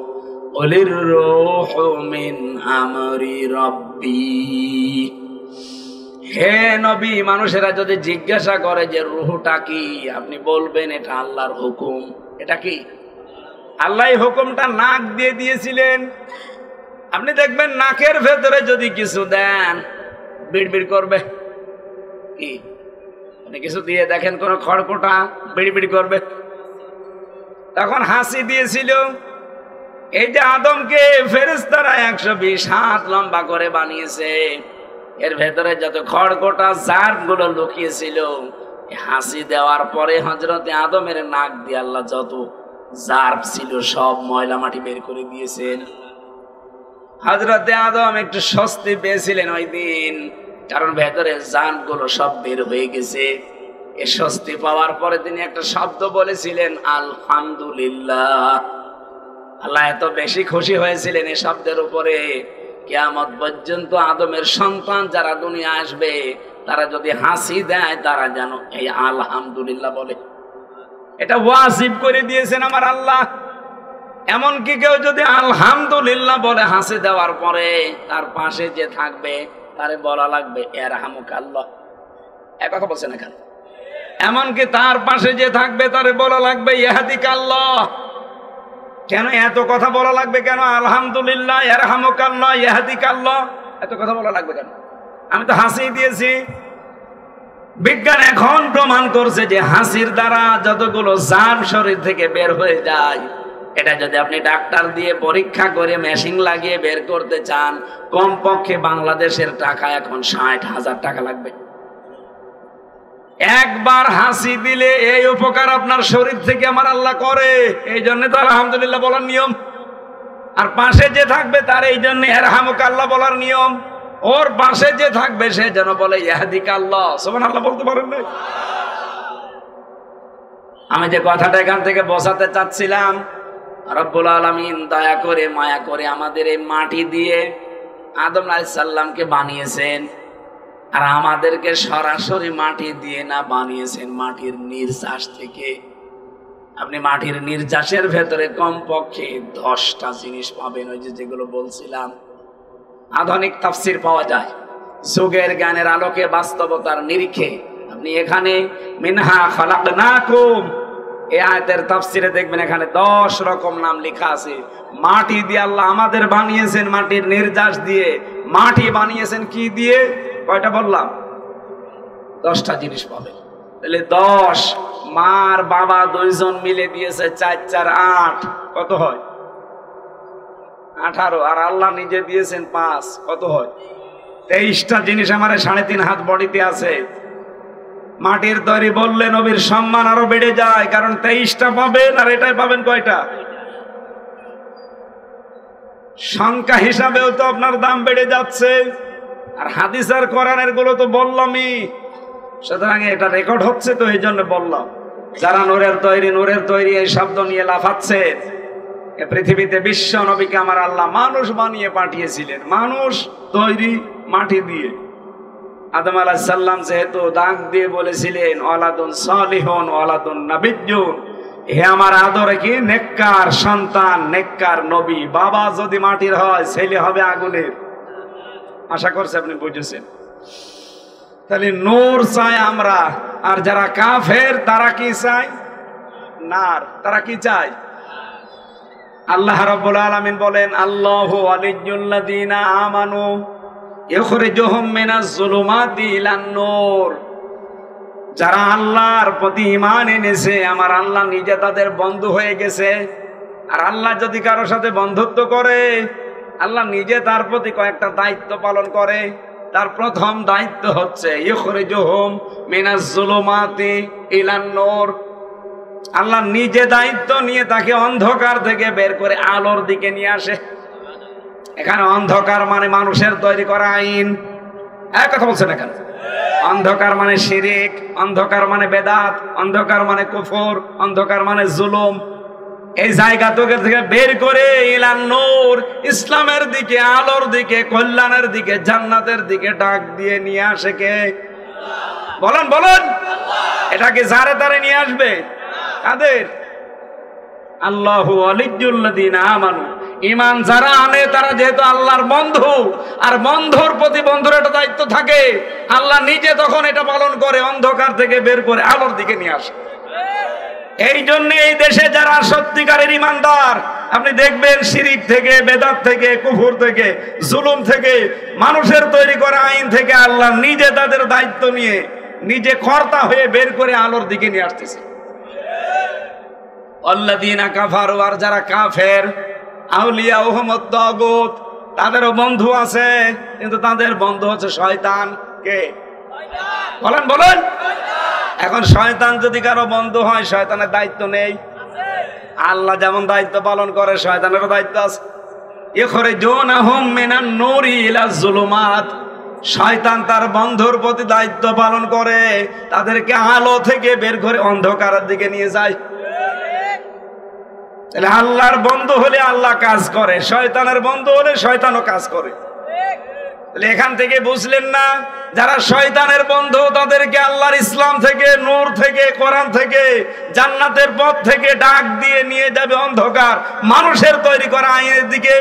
কুলির রূহু মিন আমরি রাব্বি। হে নবী, মানুষেরা যদি জিজ্ঞাসা করে যে রূহটা কি, আপনি বলবেন এটা আল্লাহর হুকুম। এটা কি? আল্লাহ হুকুমটা নাক দিয়ে দিয়েছিলেন। আপনি দেখবেন নাকের ভেতরে যদি কিছু দেন বিড়বিড় করবে। কি? আপনি কিছু দিয়ে দেখেন কোন খড়কোটা, বিড়বিড় করবে। তখন হাসি দিয়েছিল। এই যে আদমকে ফেরেশতারা 120 হাত লম্বা করে বানিয়েছে, এর ভেতরে যত খড়কোটা জার্ব গুলো লুকিয়েছিল, হাসি দেওয়ার পরে হযরতে আদমের নাক দিয়ে আল্লাহ যত জার্ব ছিল সব ময়লা মাটি বের করে দিয়েছেন। হযরতে আদম একটু স্বস্তি পেয়েছিলেন ওই দিন, কারণ ভেতরে জার্বগুলো সব বের হয়ে গেছে। এই স্বস্তি পাওয়ার পরে তিনি একটা শব্দ বলেছিলেন আলহামদুলিল্লাহ। আল্লাহ এত বেশি খুশি হয়েছিলেন এই শব্দের উপরে, কিয়ামত পর্যন্ত আদমের সন্তান যারা দুনিয়া আসবে তারা যদি হাসি দেয় তারা যেন এই আলহামদুলিল্লাহ বলে। এটা ওয়াজিব করে দিয়েছেন আমার আল্লাহ। এমনকি কেউ যদি আলহামদুলিল্লাহ বলে হাসি দেওয়ার পরে, তার পাশে যে থাকবে তারে বলা লাগবে ইয়ারহামুকাল্লাহ। এক কথা বলছেন এখানে। এমনকি তার পাশে যে থাকবে তারে বলা লাগবে ইয়াহদিকাল্লাহ। কেন এত কথা বলা লাগবে? কেন আলহামদুলিল্লাহ, ইয়ারহামুকাল্লাহ, ইয়াহদিকাল্লাহ এত কথা বলা লাগবে কেন? আমি তো হাসি দিয়েছি। বিজ্ঞান এখন প্রমাণ করছে যে হাসির দ্বারা যতগুলো জার্ম শরীর থেকে বের হয়ে যায়, এটা যদি আপনি ডাক্তার দিয়ে পরীক্ষা করে মেশিন লাগিয়ে বের করতে চান, কমপক্ষে বাংলাদেশের টাকা এখন 60,000 টাকা লাগবে। একবার হাসি দিলে এই উপকার আপনার শরীর থেকে আমার আল্লাহ করে। এই জন্য তো আলহামদুলিল্লাহ বলার নিয়ম। আর পাশে যে থাকবে তার এই জন্য ইয়ারহামুকাল্লাহ বলার নিয়ম। ওর পাশে যে থাকবে সে যেন বলে ইয়াহদিকাল্লাহ। সুবহানাল্লাহ বলতে পারেন না? আমি যে কথাটা এখান থেকে বোঝাতে চাচ্ছিলাম, রব্বুল আলামিন দয়া করে মায়া করে আমাদের এই মাটি দিয়ে আদম আলাইহিস সালামকে বানিয়েছেন। আর আমাদেরকে সরাসরি মাটি দিয়ে না, বানিয়েছেন মাটির নির্যাস থেকে। আপনি মাটির নির্যাসের ভেতরে কমপক্ষে 10টা জিনিস পাবেন, ওই যেগুলো বলছিলাম। আধুনিক তাফসীর পাওয়া যায় যুগের জ্ঞানের আলোকে, বাস্তবতার নিরিখে। আপনি এখানে মিনহা খালাকনাকুম এই আয়াতের তাফসীরে দেখবেন এখানে 10 রকম নাম লেখা আছে। মাটি দিয়ে আল্লাহ আমাদের বানিয়েছেন, মাটির নির্যাস দিয়ে। মাটি বানিয়েছেন কি দিয়ে? কয়টা বললাম? 10টা জিনিস পাবে। তাহলে 10 মার বাবা দুইজন মিলে দিয়েছে 4 4 8, কত হয়? 18। আর আল্লাহ নিজে দিয়েছেন 5, কত হয়? 23টা জিনিস আমার 3.5 হাত বডিতে আছে। মাটির তৈরি বললে নবীর সম্মান আরো বেড়ে যায়, কারণ 23টা পাবেন আর এটাই পাবেন কয়টা? সংখ্যা হিসাবেও তো আপনার দাম বেড়ে যাচ্ছে। আর হাদিস আর কোরআনের গুলো তো বললামই, সুতরাং এটা রেকর্ড হচ্ছে, তো এই জন্য বললাম। যারা নূরের তৈরি এই শব্দ নিয়ে লাফাচ্ছে, এ পৃথিবীতে বিশ্ব নবীকে আমার আল্লাহ মানুষ বানিয়ে পাঠিয়েছিলেন, মানুষ তৈরি মাটি দিয়ে। আদম আলাইহিস সালাম যেহেতু দাগ দিয়ে বলেছিলেন ওয়ালাদুন সালিহুন ওয়ালাদুন নাবিয়্যুন, হে আমার আদরে কি নেককার সন্তান, নেককার নবী। বাবা যদি মাটির হয়, ছেলে হবে আগুনের। আশা করছি আপনি বুঝেছেন। তাহলে নূর চাই আমরা, আর যারা কাফের তারা কি চায়? নার। তারা কি চায়? আল্লাহ রাব্বুল আলামিন বলেন আল্লাহু ওয়ালিয়্যুল্লাযীনা আমানু ইখরিজুহুম মিনাজ যুলুমাতি ইলান নূর। যারা আল্লাহর প্রতি ঈমান এনেছে, আমার আল্লাহ নিজে তাদের বন্ধু হয়ে গেছে। আর আল্লাহ যদি কারো সাথে বন্ধুত্ব করে, আল্লাহ নিজে তার প্রতি কয়েকটা দায়িত্ব পালন করে। তার প্রথম দায়িত্ব হচ্ছে ইখরিজুহুম মিনাজ যুলুমাতি ইলান নূর। আল্লাহ নিজে দায়িত্ব নিয়ে তাকে অন্ধকার থেকে বের করে আলোর দিকে নিয়ে আসে। এখানে অন্ধকার মানে মানুষের তৈরি করা আইন, এক কথা বলছেন এখানে। অন্ধকার মানে শিরিক, অন্ধকার মানে বেদাত, অন্ধকার মানে কুফর, অন্ধকার মানে জুলুম। এই জায়গা থেকে বের করে ইলান নূর, ইসলামের দিকে, আলোর দিকে, কল্যাণের দিকে, জান্নাতের দিকে ডাক দিয়ে নিয়ে আসে কে? বলেন বলেন। এটাকে যারে তারে নিয়ে আসবে কাদের? আল্লাহু ওয়ালিয়্যুল্লাযীনা আমানু। ঈমান যারা আনে তারা যেহেতু আল্লাহর বন্ধু, আর বন্ধুর প্রতি বন্ধুর একটা দায়িত্ব থাকে, আল্লাহ নিজে তখন এটা পালন করে, অন্ধকার থেকে বের করে আলোর দিকে নিয়ে আসে। এই জন্য এই দেশে যারা সত্যিকারের ঈমানদার, আপনি দেখবেন শিরিক থেকে, বেদাত থেকে, কুফর থেকে, জুলুম থেকে, মানুষের তৈরি করা আইন থেকে আল্লাহ নিজে তাদের দায়িত্ব নিয়ে নিজে কর্তা হয়ে বের করে আলোর দিকে নিয়ে আসতেছে। আল্লাযীনা কাফারু, আর যারা কাফের, আউলিয়াউহুমুত তাগুত, তাদেরও বন্ধু আছে, কিন্তু তাদের বন্ধু হচ্ছে শয়তান। কে? বলেন বলেন। এখন শয়তান যদি কারো বন্ধু হয়, শয়তানের দায়িত্ব নেই? আল্লাহ যেমন দায়িত্ব পালন করে, শয়তানেরও দায়িত্ব আছে। ইখরিজুনাহুম মিনান নূরি ইলাজ যুলুমাত। শয়তান তার বন্ধুর প্রতি দায়িত্ব পালন করে, তাদেরকে আলো থেকে বের করে অন্ধকারের দিকে নিয়ে যায়। তাহলে আল্লাহর বন্ধু হলে আল্লাহ কাজ করে, শয়তানের বন্ধু হলে শয়তানও কাজ করে। তাহলে এখান থেকে বুঝলেন না, যারা শয়তানের বন্ধু তাদেরকে আল্লাহর ইসলাম থেকে, নূর থেকে, কোরআন থেকে, জান্নাতের পথ থেকে ডাক দিয়ে নিয়ে যাবে অন্ধকার, মানুষের তৈরি করা আইনের দিকে,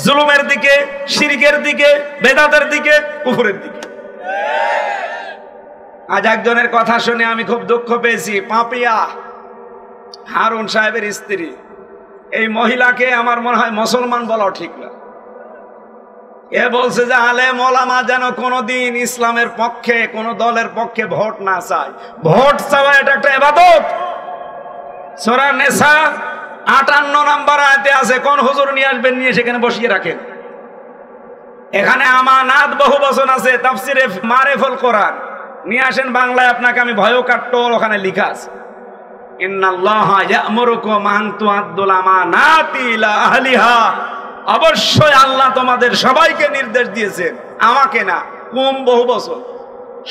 জুলুমের দিকে, শিরকের দিকে, বেদাতের দিকে, কুফরের দিকে। আজ একজনের কথা শুনে আমি খুব দুঃখ পেয়েছি। পাপিয়া হারুন সাহেবের স্ত্রী, এই মহিলাকে আমার মনে হয় মুসলমান বলাও ঠিক না। এ বলছে যে আলেম ওলামা যেন কোনোদিন ইসলামের পক্ষে, কোন দলের পক্ষে ভোট না চায়। ভোট চাওয়া এটা একটা ইবাদত। সূরা নিসা 58 নম্বর আয়াতে আছে, কোন হুজুর নিয়ে আসবেন, নিয়ে সেখানে বসিয়ে রাখেন। এখানে আমানাত বহু বচন আছে, তাফসিরে মারিফুল কোরআন নিয়ে আসেন বাংলায়, আপনাকে আমি ভয়ও কাট্টো, ওখানে লেখা আছে ইন্নাল্লাহা ইয়া'মুরুকুম আন তু'আদ্দুল আমানাতি ইলা আহলিহা। অবশ্যই আল্লাহ তোমাদের সবাইকে নির্দেশ দিয়েছেন, আমাকে না, কুম বহু বছর,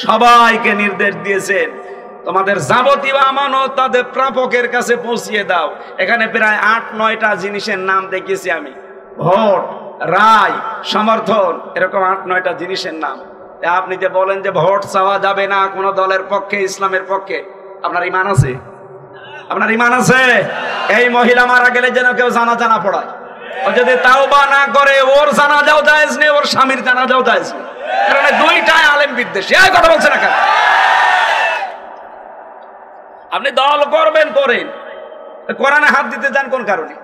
সবাইকে নির্দেশ দিয়েছেন তোমাদের যাবতীয় আমানত তাদের প্রাপকের কাছে পৌঁছিয়ে দাও। এখানে প্রায় 8-9টা জিনিসের নাম দেখিয়েছি আমি, ভোট, রায়, সমর্থন, এরকম 8-9টা জিনিসের নাম। আপনি যে বলেন যে ভোট চাওয়া যাবে না কোন দলের পক্ষে, ইসলামের পক্ষে, আপনার ঈমান আছে? আপনার ঈমান আছে? এই মহিলা মারা গেলে যেন কেউ জানাজা না পড়ায়। ও যদি তাওবা না করে, ওর জানাজাও জায়েজ নেই, ওর স্বামীর জানাজাও জায়েজ নেই, কারণ দুইটাই আলেম বিদ্বেষী। এই কথা বলছে না কেন? আপনি দল করবেন, করেন, কোরআনে হাত দিতে যান কোন কারণে?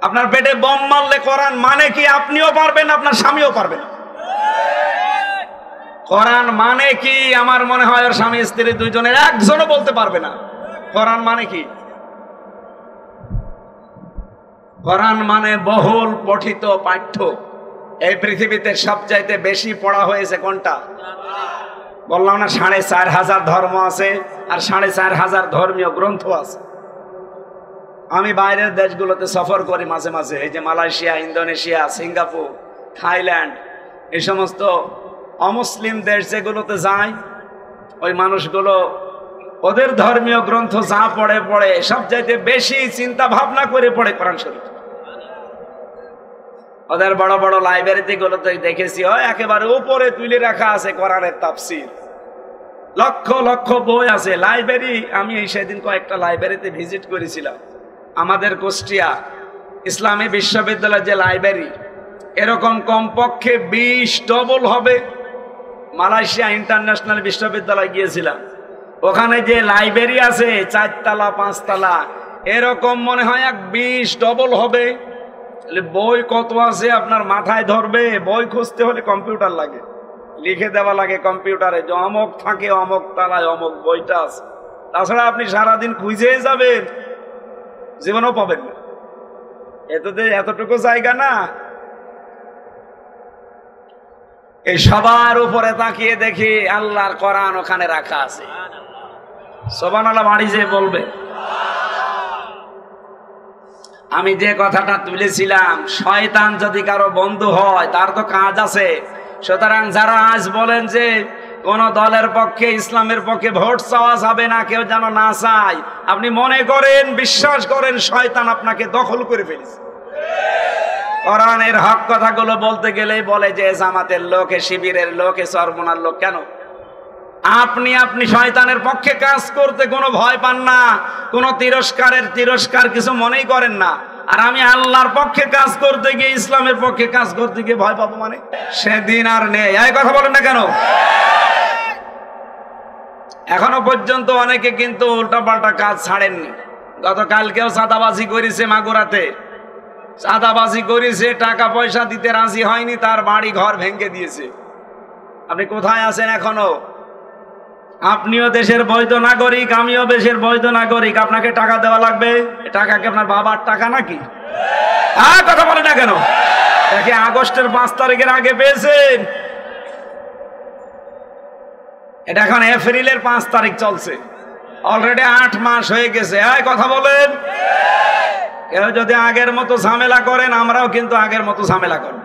আপনার পেটে বম মারলে কোরআন মানে কি আপনিও পারবেন, আপনার স্বামীও পারবেন। কোরআন মানে কি? আমার মনে হয় ওর স্বামী স্ত্রী দুইজনের একজনও বলতে পারবে না কোরআন মানে কি। কোরআন মানে বহুল পঠিত পাঠ্য। এই পৃথিবীতে সবচাইতে বেশি পড়া হয়েছে কোনটা? বললাম না ৪৫০০ ধর্ম আছে আর ৪৫০০ ধর্মীয় গ্রন্থ আছে। আমি বাইরের দেশগুলোতে সফর করি মাঝে মাঝে, এই যে মালয়েশিয়া, ইন্দোনেশিয়া, সিঙ্গাপুর, থাইল্যান্ড, এই সমস্ত অমুসলিম দেশ যেগুলোতে যাই, ওই মানুষগুলো ওদের ধর্মীয় গ্রন্থ যা পড়ে পড়ে সবচাইতে বেশি চিন্তা ভাবনা করে পড়ে কোরআন শরীফ। ওদের বড় বড় লাইব্রেরিতে গুলোতে দেখেছি হয় একেবারে উপরে তুলে রাখা আছে কোরআনের তাফসীর, লক্ষ লক্ষ বই আছে লাইব্রেরি। আমি এই সেদিন কয়েকটা লাইব্রেরিতে ভিজিট করেছিলাম। আমাদের কুষ্টিয়া ইসলামী বিশ্ববিদ্যালয়ের যে লাইব্রেরি, এরকম কমপক্ষে 20 ডবল হবে। মালয়েশিয়া ইন্টারন্যাশনাল বিশ্ববিদ্যালয় গিয়েছিলাম, ওখানে যে লাইব্রেরি আছে 4 তলা 5 তলা, এরকম মনে হয় 20 ডবল হবে। বই কত আছে আপনার মাথায় ধরবে? বই খুঁজতে হলে কম্পিউটার লাগে, লিখে দেওয়া লাগে কম্পিউটারে যে অমুক থাকে অমুক তলায় অমুক বইটা আছে। তাছাড়া আপনি সারাদিন খুঁজে যাবেন, জীবনও পাবেন না। এতটুকু জায়গা না। এই সবার উপরে তাকিয়ে দেখি আল্লাহর কোরআন ওখানে রাখা আছে। সুবহানাল্লাহ বাড়ি যে বলবে। আমি যে কথাটা তুলেছিলাম, শয়তান যদি কারো বন্ধু হয় তার তো কাজ আছে। সুতরাং যারা আজ বলেন যে কোন দলের পক্ষে, ইসলামের পক্ষে ভোট চাওয়া যাবে না, কেউ যেন না চায়, আপনি মনে করেন, বিশ্বাস করেন শয়তান আপনাকে দখল করে ফেলেছে। কোরআনের হক কথাগুলো বলতে গেলেই বলে যে জামাতের লোক, শিবিরের লোক, চরমোনার লোক। কেন? আপনি শয়তানের পক্ষে কাজ করতে কোনো ভয় পান না, কোনো তিরস্কার কিছু মনেই করেন না। আর আমি আল্লাহর পক্ষে কাজ করতে গিয়ে, ইসলামের পক্ষে কাজ করতে গিয়ে ভয় পাবো মানে? সেদিন আর নেই। এই কথা বলেন না কেন? এখনো পর্যন্ত অনেকে কিন্তু উল্টাপাল্টা কাজ ছাড়েননি। গতকালকেও চাঁদাবাজি করেছে মাগুরাতে, চাঁদাবাজি করেছে, টাকা পয়সা দিতে রাজি হয়নি, তার বাড়ি ঘর ভেঙে দিয়েছে। আপনি কোথায় আছেন এখনো? আপনিও দেশের বৈধ নাগরিক, আমিও দেশের বৈধ নাগরিক। আপনাকে টাকা দেওয়া লাগবে? টাকা কি আপনার বাবার টাকা নাকি? কথা বলে না কেন? দেখে আগস্টের 5 তারিখের আগে পেয়েছেন, এটা এখন এপ্রিলের 5 তারিখ চলছে, অলরেডি 8 মাস হয়ে গেছে। কথা বলেন। কেউ যদি আগের মতো ঝামেলা করেন, আমরাও কিন্তু আগের মতো ঝামেলা করব।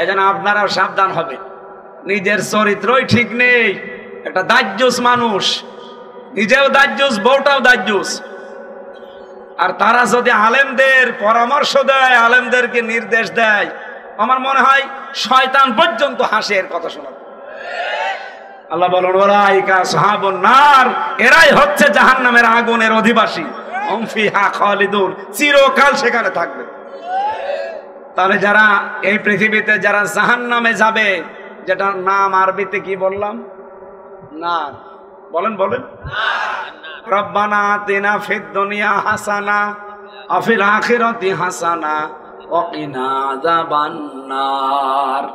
এই জন্য আপনারাও সাবধান হবে। নিজের চরিত্রই ঠিক নেই, একটা দাজ্জুস মানুষ, নিজেও দাজ্জুস, বউটাও দাজ্জুস। আর তারা যদি আলেমদের পরামর্শ দেয়, আলেমদেরকে নির্দেশ দেয়, আমার মনে হয় শয়তান পর্যন্ত হাসে এর কথা শোনা। আল্লাহ বলেন ওয়ালাইকা আসহাবুন নার, এরাই হচ্ছে জাহান্নামের আগুনের অধিবাসী, হুম ফিহা খালিদুন, চিরকাল সেখানে থাকবে। তাহলে যারা এই পৃথিবীতে যারা জাহান্নামে যাবে, যেটার নাম আরবিতে কি বললাম? নার। বলেন রব্বানা আতিনা ফিদ দুনিয়া হাসানা ওয়া ফিল আখিরাতি হাসানা ওয়া কিনা আযাবান নার।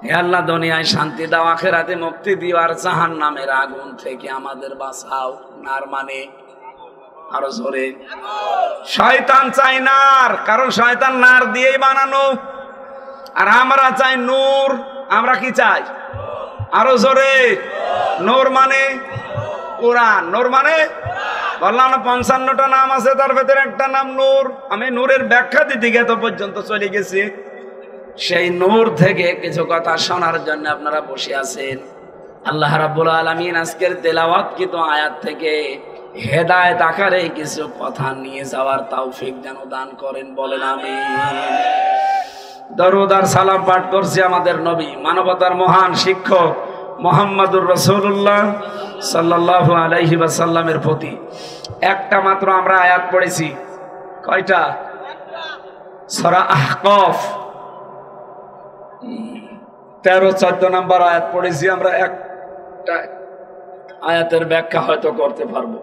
হে আল্লাহ, দুনিয়ায় শান্তি দাও, আখিরাতে মুক্তি দিও, আর জাহান্নামের আগুন থেকে আমাদের বাঁচাও। নার মানে আরো জোরে। শয়তান চাই নার, কারণ শয়তান নার দিয়েই বানানো। আর আমরা চাই নূর। আমরা কি চাই? আরো জোরে। নূর মানে কোরআন। নূর মানে বললাম না 55টা নাম আছে, তার ভেতরে একটা নাম নূর। আমি নূরের ব্যাখ্যা দিতে গিয়ে তো পর্যন্ত চলে গেছি। সেই নূর থেকে কিছু কথা শোনার জন্য আপনারা বসে আছেন। আল্লাহ রাব্বুল আলামিন আজকের তেলাওয়াতকৃত আয়াত থেকে হেদায়েত আকারে কিছু কথা নিয়ে যাওয়ার তৌফিক যেন দান করেন, বলেন আমিন। দরুদ আর সালাম পাঠ করছি আমাদের নবী, মানবতার মহান শিক্ষক মুহাম্মদুর রাসূলুল্লাহ সাল্লাল্লাহু আলাইহি ওয়াসাল্লামের প্রতি। একটা মাত্র আমরা আয়াত পড়েছি। কয়টা? সূরা আহকাফ 13-14 নম্বর আয়াত পড়েছি আমরা। একটা আয়াতের ব্যাখ্যা হয়তো করতে পারবো,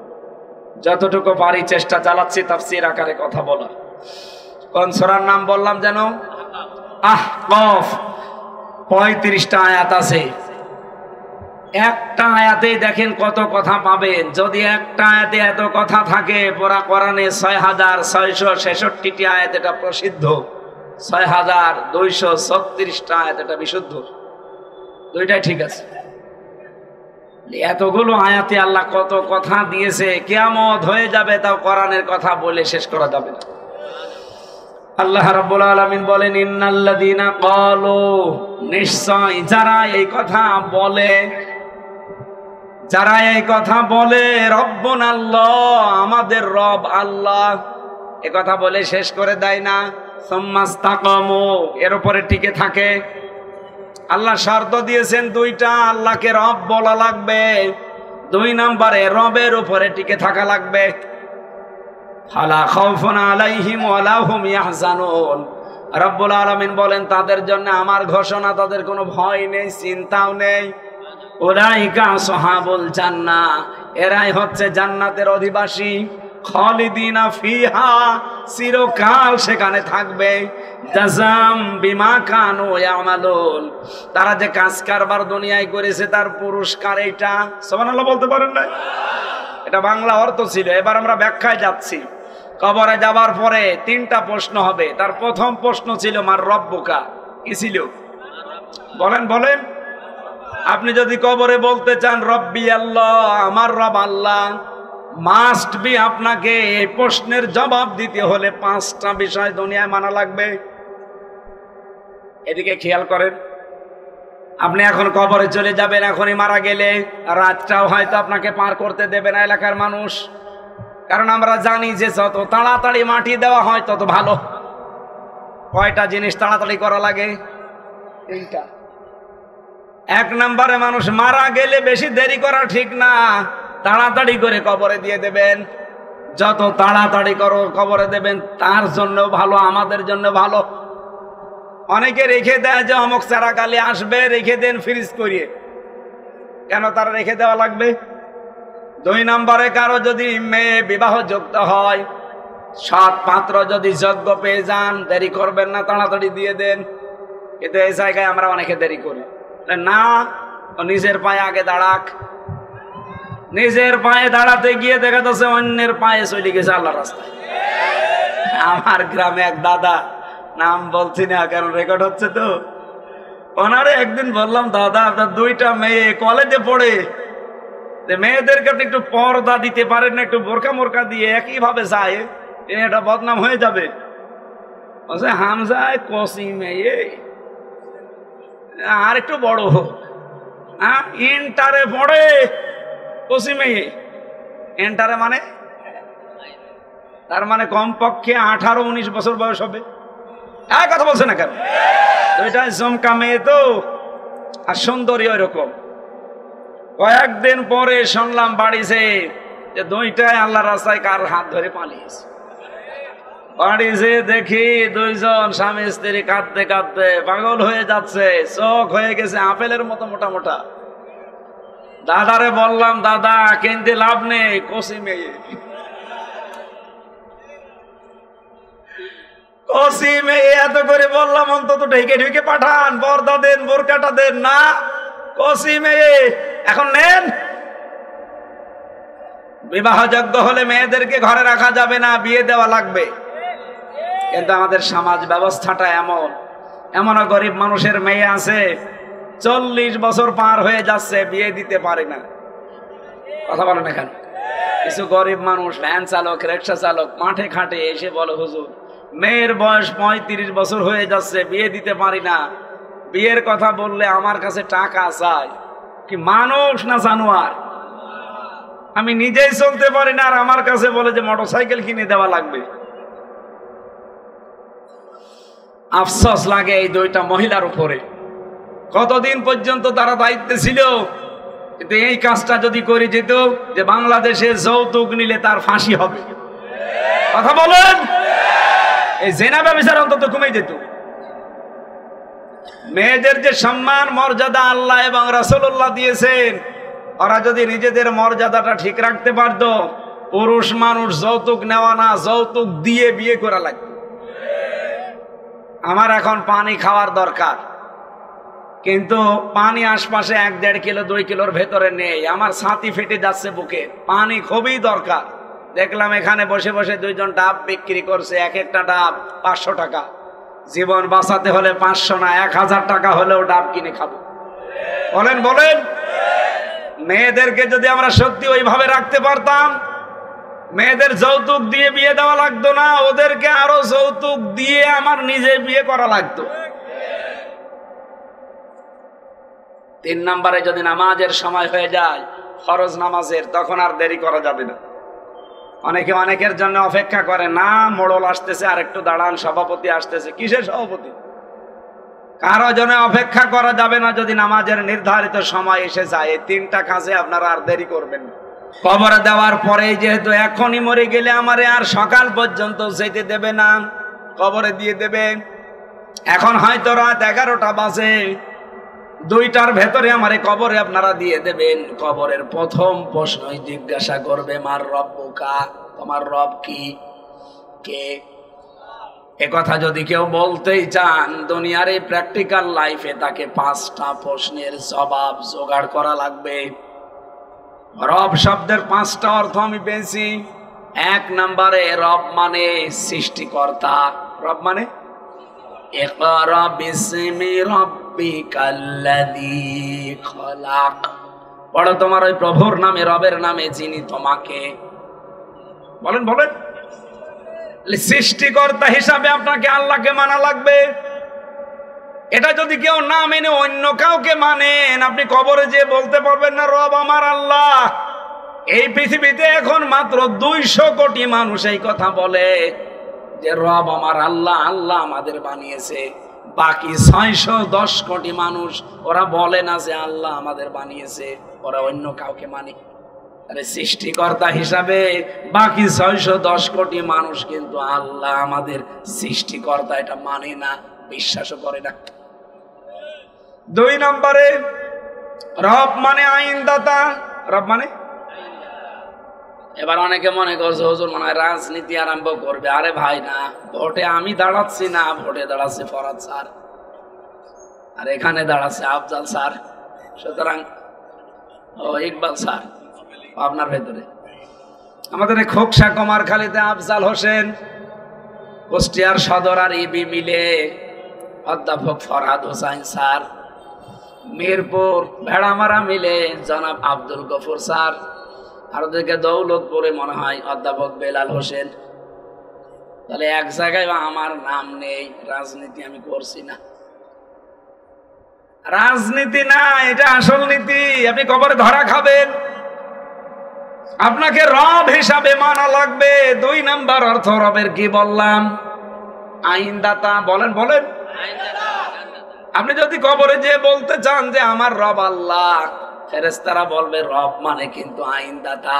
যতটুকু পারি চেষ্টা চালাচ্ছি তাফসীর আকারে কথা বলার। কোন সূরার নাম বললাম যেন? আহকাফ। 35টা আয়াত আছে। একটা আয়াতেই দেখেন কত কথা পাবেন। যদি একটা আয়াতে এত কথা থাকে, পুরা কোরআনে ৬,৬৬৬টি আয়াত এটা প্রসিদ্ধ, ৬,২৩৬টা আয়াত এটা বিশুদ্ধ। দুইটাই ঠিক আছে। এতগুলো আয়াতে আল্লাহ কত কথা দিয়েছে, কিয়ামত হয়ে যাবে তাও কোরআনের কথা বলে শেষ করা যাবে না। আল্লাহ রাব্বুল আলামিন বলেন, ইন্নাল্লাযীনা ক্বালু, নিশ্চয় যারা এই কথা বলে, যারা এই কথা বলে, রব্বুনাল্লাহ, আমাদের রব আল্লাহ, এ কথা বলে শেষ করে দেয় না, সুম্মাস্তাকামু, এর উপরে টিকে থাকে। আল্লাহ শর্ত দিয়েছেন দুইটা, আল্লাহকে রব বলা লাগবে, 2 নম্বরে রবের উপরে টিকে থাকা লাগবে। ফালা খাউফুন আলাইহিম ওয়ালা হুম ইয়াহজানুন, রব্বুল আলামিন বলেন তাদের জন্য আমার ঘোষণা, তাদের কোনো ভয় নেই, চিন্তাও নেই। উলাইকা আসহাবুল জান্নাহ, এরাই হচ্ছে জান্নাতের অধিবাসী। খালিদিনা ফিহা, চিরকাল সেখানে থাকবে। জাযাম বিমা কানু ইয়ামালুন, তারা যে কাজ কারবার দুনিয়ায় করেছে তার পুরস্কার এইটা। সুবহানাল্লাহ বলতে পারেন না? এটা বাংলা অর্থ ছিল। এবার আমরা ব্যাখ্যায় যাচ্ছি। কবরে যাবার পরে 3টা প্রশ্ন হবে। তার প্রথম প্রশ্ন ছিল মার রব্বুকা, কি ছিল? বলেন বলেন। আপনি যদি কবরে বলতে চান রব্বি আল্লাহ, আমার রব আল্লাহ, মাস্ট বি আপনাকে এই প্রশ্নের জবাব দিতে হলে 5টা বিষয় দুনিয়ায় মানা লাগবে। এদিকে খেয়াল করেন। আপনি এখন কবরে চলে যাবেন, এখনই মারা গেলে রাতটাও হয়তো আপনাকে পার করতে দেবে না এলাকার মানুষ। কারণ আমরা জানি যে যত তাড়াতাড়ি মাটি দেওয়া হয় তত ভালো। কয়টা জিনিস তাড়াতাড়ি করা লাগে? 3টা। 1 নম্বরে মানুষ মারা গেলে বেশি দেরি করা ঠিক না, তাড়াতাড়ি করে কবরে দিয়ে দেবেন। যত তাড়াতাড়ি করো কবরে দেবেন তার জন্য ভালো, আমাদের জন্য ভালো। অনেকে রেখে দেয় যে অমুক চারাকালে আসবে, রেখে দেন ফ্রিজ করিয়ে। কেন তারা রেখে দেওয়া লাগবে? 2 নম্বরে কারো যদি মেয়ে বিবাহযোগ্য হয়, সৎ পাত্র যদি যোগ্য পেয়ে যান, দেরি করবেন না, তাড়াতাড়ি দিয়ে দেন। কিন্তু এই জায়গায় আমরা অনেকে দেরি করি না। ও নিজের পায়ে আগে দাঁড়াক। নিজের পায়ে দাঁড়াতে গিয়ে দেখা যাচ্ছে অন্যের পায়ে চলে গেছে আল্লাহর রাস্তায়। আমার গ্রামে এক দাদা, নাম বলছি না কারণ রেকর্ড হচ্ছে তো, ওনারে একদিন বললাম, দাদা আপনার 2টা মেয়ে কলেজে পড়ে, মেয়েদেরকে আপনি একটু পর্দা দিতে পারেন না, একটু বোরকা মোরকা দিয়ে একইভাবে যায়, এটা বদনাম হয়ে যাবে। বলছে হামজায় কসি মেয়ে, আর একটু বড় হোক, হ্যাঁ ইন্টারে পড়ে, কসি মেয়ে। ইন্টারে মানে তার মানে কমপক্ষে 18-19 বছর বয়স হবে। কথা বলছে না কেন? ওইটা জমকা মেয়ে তো, আর সুন্দরী ওই রকম। কয়েকদিন পরে শুনলাম বাড়িছে যে 2টায় আল্লাহর রাস্তায় কার হাত ধরে পালিয়েছে। বাড়িছে দেখি 2 জন স্বামী স্ত্রী কাঁদতে কাঁদতে পাগল হয়ে যাচ্ছে, চোখ হয়ে গেছে আপেলের মতো মোটা মোটা। দাদারে বললাম, দাদা কিনতে লাভ নেই, কসি মেয়ে। কসি মেয়ে এত করে বললাম, অন্তত ঢেকে ঢেকে পাঠান, পর্দা দেন, বোরকাটা দেন। না, কসি মেয়ে। এখন নেন। বিবাহযোগ্য হলে মেয়েদেরকে ঘরে রাখা যাবে না, বিয়ে দেওয়া লাগবে। কিন্তু আমাদের সমাজ ব্যবস্থাটা এমন, এমনও গরিব মানুষের মেয়ে আছে 40 বছর পার হয়ে যাচ্ছে, বিয়ে দিতে পারে না। কথা বলেন এখানে। কিছু গরিব মানুষ, ভ্যান চালক, রিক্সা চালক, মাঠে ঘাটে এসে বলে, হুজুর মেয়ের বয়স 35 বছর হয়ে যাচ্ছে, বিয়ে দিতে পারি না। বিয়ের কথা বললে আমার কাছে টাকা চাই। কি মানুষ না জানোয়ার? আমি নিজেই চলতে পারি না, আর আমার কাছে বলে যে মোটরসাইকেল কিনে দেওয়া লাগবে। আফসোস লাগে এই 2টা মহিলার উপরে। কতদিন পর্যন্ত তারা দায়িত্বে ছিল, কিন্তু এই কাজটা যদি করে যেত যে বাংলাদেশে যৌতুক নিলে তার ফাঁসি হবে। কথা বলেন। এই জেনা ব্যবসার অন্তত কমে যেত। মেয়েদের যে সম্মান মর্যাদা আল্লাহ এবং রাসূলুল্লাহ দিয়েছেন, ওরা যদি নিজেদের মর্যাদাটা ঠিক রাখতে পারত, পুরুষ মানুষ যৌতুক নেওয়া না, যৌতুক দিয়ে বিয়ে করা লাগবে। আমার এখন পানি খাওয়ার দরকার, কিন্তু পানি আশপাশে 1-1.5 কিলো 2 কিলোর ভেতরে নেই। আমার ছাতি ফেটে যাচ্ছে বুকে, পানি খুবই দরকার। দেখলাম এখানে বসে বসে 2জন ডাব বিক্রি করছে, এক একটা ডাব 500 টাকা। জীবন বাঁচাতে হলে 500 না 1000 টাকা হলেও ডাব কিনে খাবো। বলেন বলেন। মেয়েদেরকে যদি আমরা সত্যি ওইভাবে রাখতে পারতাম, মেয়েদের যৌতুক দিয়ে বিয়ে দেওয়া লাগতো না, ওদেরকে আরো যৌতুক দিয়ে আমার নিজে বিয়ে করা লাগতো। 3 নম্বরে যদি নামাজের সময় হয়ে যায়, ফরজ নামাজের, তখন আর দেরি করা যাবে না। অনেকে অনেকের জন্য অপেক্ষা করে, না মোড়ল আসতেছে আর একটু দাঁড়ান, সভাপতি আসতেছে। কিসের সভাপতি? কারো জন্য অপেক্ষা করা যাবে না। যদি নামাজের নির্ধারিত সময় এসে যায়, এই 3টা কাজে আপনারা আর দেরি করবেন না। কবরে দেওয়ার পরে যেহেতু এখনই মরে গেলে আমারে আর সকাল পর্যন্ত যেতে দেবে না, কবরে দিয়ে দেবে। এখন হয়তো রাত 11টা বাজে, 2টার ভেতরে আমারে কবরে আপনারা দিয়ে দেবেন। কবরের প্রথম প্রশ্নই জিজ্ঞাসা করবে, মার রব্বুকা, তোমার রব কি, কে? একথা যদি কেউ বলতেই চান, দুনিয়ার এই প্র্যাকটিক্যাল লাইফে তাকে 5টা প্রশ্নের জবাব জোগাড় করা লাগবে। রব শব্দের 5টা অর্থ আমি পেয়েছি। 1 নম্বরে রব মানে সৃষ্টিকর্তা। রব মানে ইকরা বিসমি রাব্বিকাল্লাযী খলাক, পড়ো তোমার ওই প্রভুর নামে, রবের নামে, যিনি তোমাকে। বলেন বলেন। সৃষ্টিকর্তা হিসাবে আপনাকে আল্লাহকে মানা লাগবে। এটা যদি কেউ না মেনে অন্য কাউকে মানেন, আপনি কবরে যে বলতে পারবেন না রব আমার আল্লাহ। এই পৃথিবীতে এখন মাত্র 200 কোটি মানুষ এই কথা বলে যে রব আমার আল্লাহ, আল্লাহ আমাদের বানিয়েছে। বাকি 610 কোটি মানুষ ওরা বলে না যে আল্লাহ আমাদের বানিয়েছে, ওরা অন্য কাউকে মানে। আরে সৃষ্টিকর্তা হিসাবে বাকি 610 কোটি মানুষ কিন্তু আল্লাহ আমাদের সৃষ্টিকর্তা এটা মানে না, বিশ্বাসও করে না। 2 নম্বরে রব মানে আইনদাতা। রব মানে, এবার অনেকে মনে করছে হুজুর মনে হয় রাজনীতি আরম্ভ করবে। আরে ভাই না, ভোটে আমি দাঁড়াচ্ছি না, ভোটে দাঁড়াচ্ছে ফরাদ স্যার, আর এখানে দাঁড়াচ্ছে আফজাল স্যার, সুতরাং ইকবাল স্যার আপনার ভেতরে। আমাদের খোকসা কুমারখালীতে আফজাল হোসেন, কুষ্টিয়ার সদর আর ইবি মিলে অধ্যাপক ফরহাদ হোসাইন স্যার, মিরপুর ভেড়ামারা মিলে জনাব আব্দুল গফুর স্যার, আর ওদেরকে দৌলতপুরে মনে হয় অধ্যাপক বেলাল হোসেন। তাহলে এক জায়গায় আমার নাম নেই। রাজনীতি আমি করছি না, রাজনীতি না, এটা আসল নীতি। আপনি কবরে ধরা খাবেন, আপনাকে রব হিসাবে মানা লাগবে। 2 নাম্বার অর্থ রবের কি বললাম? আইনদাতা। বলেন বলেন। আপনি যদি কবরে যে বলতে চান যে আমার রব আল্লাহ, ফেরেশতারা বলবে রব মানে কিন্তু আইনদাতা।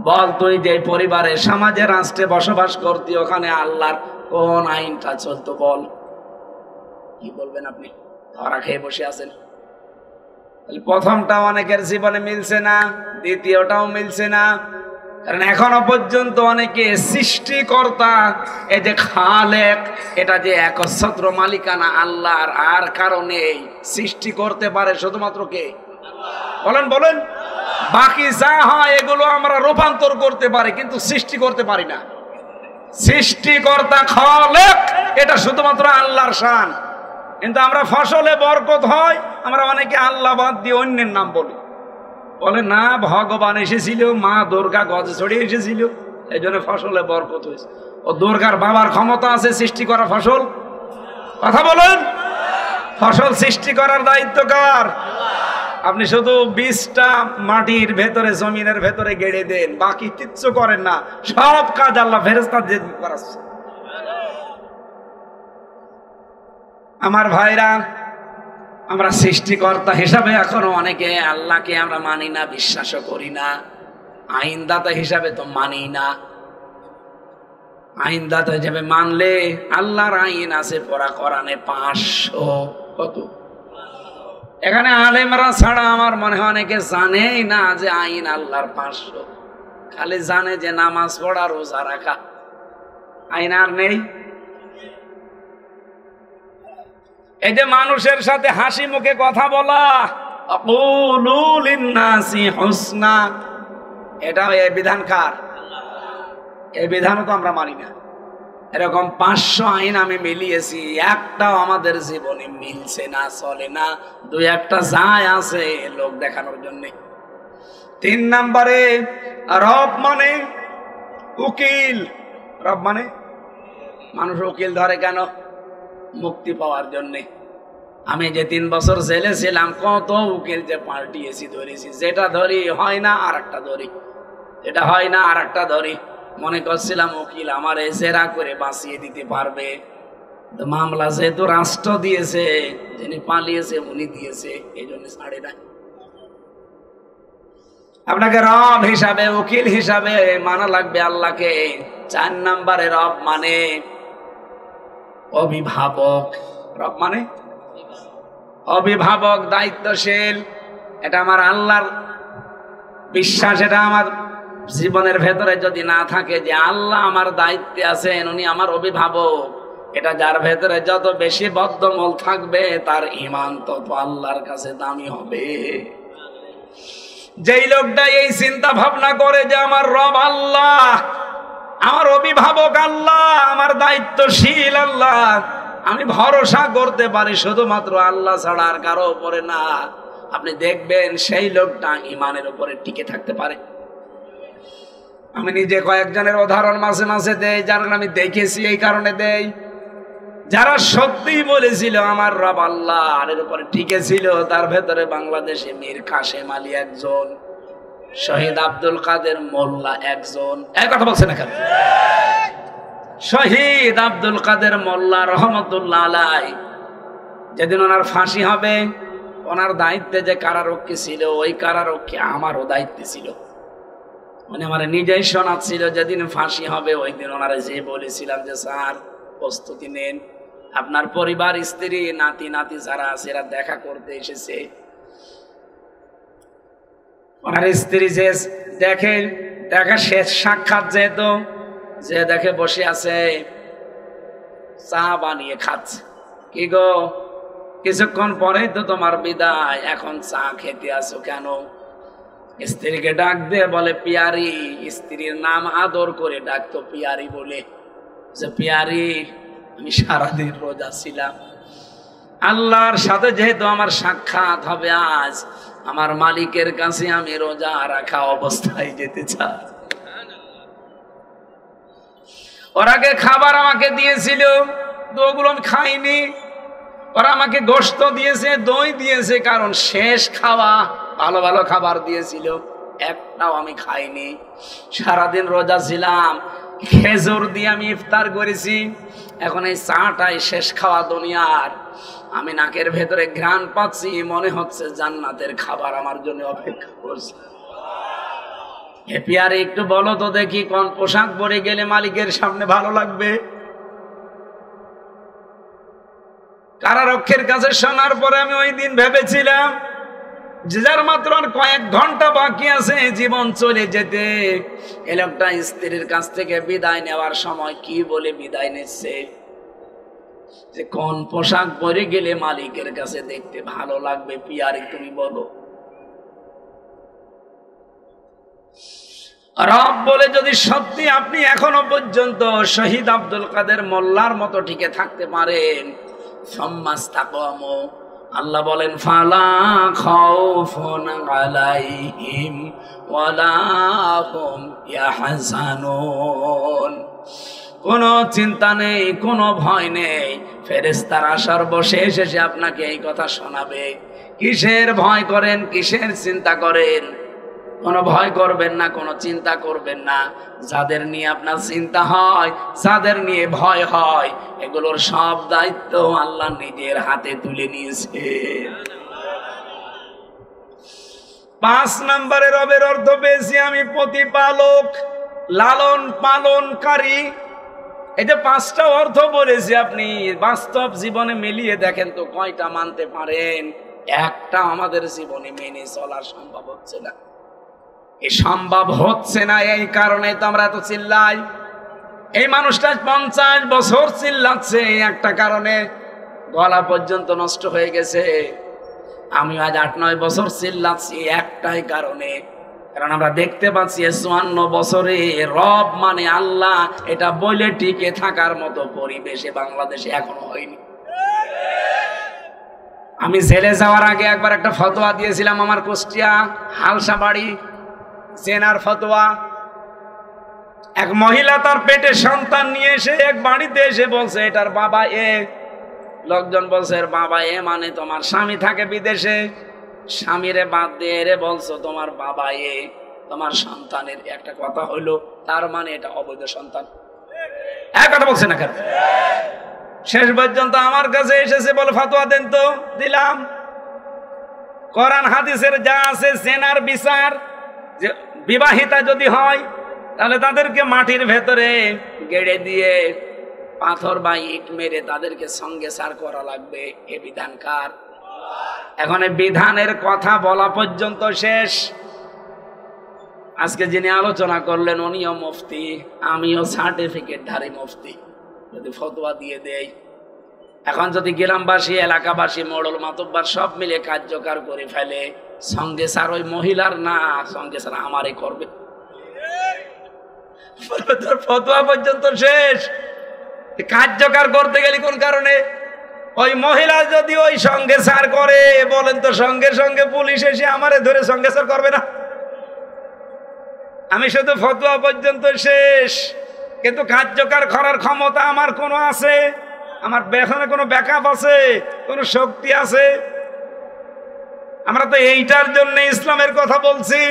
বল তুই যে পরিবারে, সমাজে, রাষ্ট্রে বসবাস করতি, ওখানে আল্লাহর কোন আইনটা চলতো বল? কি বলবেন আপনি? ধরা খেয়ে বসে আছেন। প্রথমটা অনেকের জীবনে মিলছে না, দ্বিতীয়টাও মিলছে না। কারণ এখনো পর্যন্ত অনেকে সৃষ্টিকর্তা, এই যে খালেক, এটা যে একচ্ছত্র মালিকানা আল্লাহর, আর কারণে সৃষ্টি করতে পারে শুধুমাত্র কে? বলেন বলেন। বাকি যা হয় এগুলো আমরা রূপান্তর করতে পারি, কিন্তু সৃষ্টি করতে পারি না। সৃষ্টিকর্তা খালেক, এটা শুধুমাত্র আল্লাহর শান। কিন্তু আমরা ফসলে বরকত হয়, আমরা অনেকে আল্লাহ বাদ দিয়ে অন্যের নাম বলি। বলে না, ভগবান এসেছিল, মা দুর্গা গজে ছড়িয়ে এসেছিল, এই জন্য ফসলে বরকত হয়েছে। ও দুর্গার বাবার ক্ষমতা আছে সৃষ্টি করা ফসল? কথা বলেন। ফসল সৃষ্টি করার দায়িত্ব কার? আপনি শুধু বীজটা মাটির ভেতরে, জমিনের ভেতরে গেড়ে দেন, বাকি কিচ্ছু করেন না। সব কাজ আল্লাহ ফেরেশতা দিয়ে করাচ্ছে। আমার ভাইরা, আমরা সৃষ্টিকর্তা হিসাবে এখনো অনেকে আল্লাহকে আমরা মানি না, বিশ্বাসও করি না। আইনদাতা হিসাবে তো মানি না। আইনদাতা হিসাবে মানলে আল্লাহর আইন আছে পড়া কোরআনে 500 কত। এখানে আলেমরা ছাড়া আমার মনে হয় অনেকে জানেই না যে আইন আল্লাহর 500। খালি জানে যে নামাজ পড়া, রোজা রাখা, আইন আর নেই। এই যে মানুষের সাথে হাসি মুখে কথা বলা, আকুলু লিন্নাসি হুসনা, এটা এই বিধান কার? এই বিধানও তো আমরা মানি না। এরকম 500 আইন আমি মিলিয়েছি, একটাও আমাদের জীবনে মিলছে না, চলে না। দুই একটা যায় আছে লোক দেখানোর জন্য। 3 নম্বরে রব মানে উকিল। রব মানে মানুষ উকিল ধরে কেন? মুক্তি পাওয়ার জন্যে। আমি যে 3 বছর জেলে ছিলাম, কত উকিল যে পাল্টিয়েছি, ধরেছি। যেটা ধরি হয় না আর একটা ধরি, যেটা হয় না আর একটা ধরি। মনে করছিলাম উকিল আমার জেরা করে বাঁচিয়ে দিতে পারবে। তো মামলা যেহেতু রাষ্ট্র দিয়েছে, যিনি পালিয়েছে উনি দিয়েছে, এই জন্য ছাড়ে না। আপনাকে রব হিসাবে, উকিল হিসাবে মানা লাগবে আল্লাহকে। 4 নম্বরে রব মানে অভিভাবক। রব মানে অভিভাবক, দায়িত্বশীল। এটা আমার আল্লাহর বিশ্বাস। এটা আমার জীবনের ভেতরে যদি না থাকে যে আল্লাহ আমার দায়িত্বে আছেন, উনি আমার অভিভাবক, এটা যার ভেতরে যত বেশি বদ্ধমূল থাকবে তার ঈমান তত আল্লাহর কাছে দামি হবে। যেই লোকটা এই চিন্তা ভাবনা করে যে আমার রব আল্লাহ, আমার অভিভাবক আল্লাহ, আমার দায়িত্বশীল আল্লাহ, আমি ভরসা করতে পারি শুধুমাত্র আল্লাহ ছাড়া আর কারো উপরে না, আপনি দেখবেন সেই লোকটা ঈমানের উপরে টিকে থাকতে পারে। আমি নিজে কয়েকজনের উদাহরণ মাঝে মাঝে দেই, যারা আমি দেখেছি এই কারণে দেই। যারা সত্যিই বলেছিল আমার রব আল্লাহ, আর এর উপরে টিকে ছিল, তার ভেতরে বাংলাদেশে মীর কাশেম আলী একজন, শহীদ আব্দুল কাদের মোল্লা একজন। এই কথা বলছে না কেন? শহীদ আব্দুল কাদের মোল্লা রহমতুল্লাহ আলাই, যেদিন ওনার ফাঁসি হবে, ওনার দায়িত্বে যে কারারক্ষী ছিল, ওই কারারক্ষী আমারও দায়িত্বে ছিল। মানে আমার নিজেই শোনাচ্ছিল যেদিন ফাঁসি হবে ওই দিন ওনারা যে বলেছিলাম যে স্যার প্রস্তুতি নেন, আপনার পরিবার, স্ত্রী, নাতি নাতি যারা আছে এরা দেখা করতে এসেছে। ওনার স্ত্রী যে দেখা শেষ সাক্ষাৎ, যেহেতু যে দেখে বসে আছে, চা বানিয়ে খাচ্ছে। কি গো, কিছুক্ষণ পরেই তো তোমার বিদায়, এখন চা খেতে আসো কেন? স্ত্রীকে ডাক দিয়ে বলে পিয়ারি। স্ত্রীর নাম আদর করে ডাকতো পিয়ারি বলে, যে পিয়ারি আমি সারাদিন রোজা ছিলাম, আল্লাহর সাথে যেহেতু আমার সাক্ষাৎ হবে আজ, আমার মালিকের কাছে আমি রোজা রাখা অবস্থায় যেতে চাই। ওর আগে খাবার আমাকে দিয়েছিল, তো ওগুলো আমি খাইনি। ওরা আমাকে গোশত দিয়েছে, দই দিয়েছে, কারণ শেষ খাওয়া, ভালো ভালো খাবার দিয়েছিল, একটাও আমি খাইনি। সারাদিন রোজা ছিলাম, খেজুর দিয়ে আমি ইফতার করেছি। এখন এই চাটাই শেষ খাওয়া দুনিয়ার। আমি নাকের ভেতরে ঘ্রাণ পাচ্ছি, মনে হচ্ছে জান্নাতের খাবার আমার জন্য অপেক্ষা করছে। হে পিয়ারে, একটু বলো তো দেখি কোন পোশাক পরে গেলে মালিকের সামনে ভালো লাগবে? কারারক্ষীর কাছে শোনার পরে আমি ওই দিন ভেবেছিলাম যে যার মাত্র কয়েক ঘন্টা বাকি আছে জীবন চলে যেতে, এ লোকটা স্ত্রীর কাছ থেকে বিদায় নেওয়ার সময় কি বলে বিদায় নিচ্ছে, যে কোন পোশাক পরে গেলে মালিকের কাছে দেখতে ভালো লাগবে, পিয়ারি তুমি বলো। রব বলে, যদি সত্যি আপনি এখনো পর্যন্ত শহীদ আব্দুল কাদের মোল্লার মতো টিকে থাকতে পারেন, ফাম্মাস্তাকামু, আল্লাহ বলেন ফালা খাউফুন আলাইহিম ওয়ালা হুম ইয়াহজানুন, কোনো চিন্তা নেই, কোনো ভয় নেই। ফেরেশতারা সর্বশেষ এসে আপনাকে এই কথা শোনাবে। কিসের ভয় করেন, কিসের চিন্তা করেন? কোনো ভয় করবেন না, কোনো চিন্তা করবেন না। যাদের নিয়ে আপনার চিন্তা হয়, যাদের নিয়ে ভয় হয়, এগুলোর সব দায়িত্ব আল্লাহ নিজের হাতে তুলে নিয়েছে। 5 নম্বরে রবের অর্থ পেয়েছি আমি প্রতিপালক, লালন পালনকারী। এই যে 5টা অর্থ বলেছি, আপনি বাস্তব জীবনে মিলিয়ে দেখেন তো কয়টা মানতে পারেন? একটা আমাদের জীবনে মেনে চলা সম্ভব হচ্ছে না। এই সম্ভব হচ্ছে না, এই কারণে তো আমরা এত চিল্লাই। এই মানুষটা 50 বছর চিল্লাচ্ছে একটা কারণে, গলা পর্যন্ত নষ্ট হয়ে গেছে। আমি আজ 8-9 বছর চিল্লাচ্ছি একটাই কারণে, কারণ আমরা দেখতে পাচ্ছি 54 বছরে রব মানে আল্লাহ এটা বলে টিকে থাকার মতো পরিবেশে বাংলাদেশে এখনো হয়নি। আমি জেলে যাওয়ার আগে একবার একটা ফতোয়া দিয়েছিলাম, আমার কুষ্টিয়া হালসা বাড়ি জেনার ফতোয়া। এক মহিলা তার পেটে সন্তান নিয়ে এসে এক বাড়িতে এসে বলছে এটার বাবা এ। লোকজন বলছে এর বাবা এ মানে তোমার স্বামী থাকে বিদেশে, স্বামীরে বাদ দিয়ে রে বলছো তোমার বাবা এ, তোমার সন্তানের একটা কথা হইলো, তার মানে এটা অবৈধ সন্তান। এক কথা বলছে না কেন? শেষ পর্যন্ত আমার কাছে এসেছে, বলে ফতোয়া দেন তো। দিলাম। কোরআন হাদিসের যা আছে জেনার বিচার, যে বিবাহিতা যদি হয় তাহলে তাদেরকে মাটির ভেতরে গেড়ে দিয়ে পাথর বা ইট মেরে তাদেরকে সঙ্গে সার করা লাগবে। এ বিধানকার। এখন এই বিধানের কথা বলা পর্যন্ত শেষ। আজকে যিনি আলোচনা করলেন উনিও মুফতি, আমিও সার্টিফিকেটধারী মুফতি, যদি ফতোয়া দিয়ে দেই। এখন যদি গ্রামবাসী, এলাকাবাসী, মোড়ল মাতব্বার সব মিলে কার্যকর করে ফেলে, সঙ্গে স্যার ওই মহিলার না, সঙ্গে স্যার আমারে করবে। ফতোয়া পর্যন্ত শেষ। কার্যকর করতে গেলে কোন কারণে? ওই মহিলা যদি ওই সঙ্গে স্যার করে, বলেন তো সঙ্গে সঙ্গে পুলিশ এসে আমারে ধরে সঙ্গে স্যার করবে না? আমি শুধু ফতোয়া পর্যন্ত শেষ, কিন্তু কার্যকর করার ক্ষমতা আমার কোনো আছে? আমার এখানে কোনো ব্যাকআপ আছে? কোনো শক্তি আছে? আমরা তো এইটার জন্য ইসলামের কথা বলছি।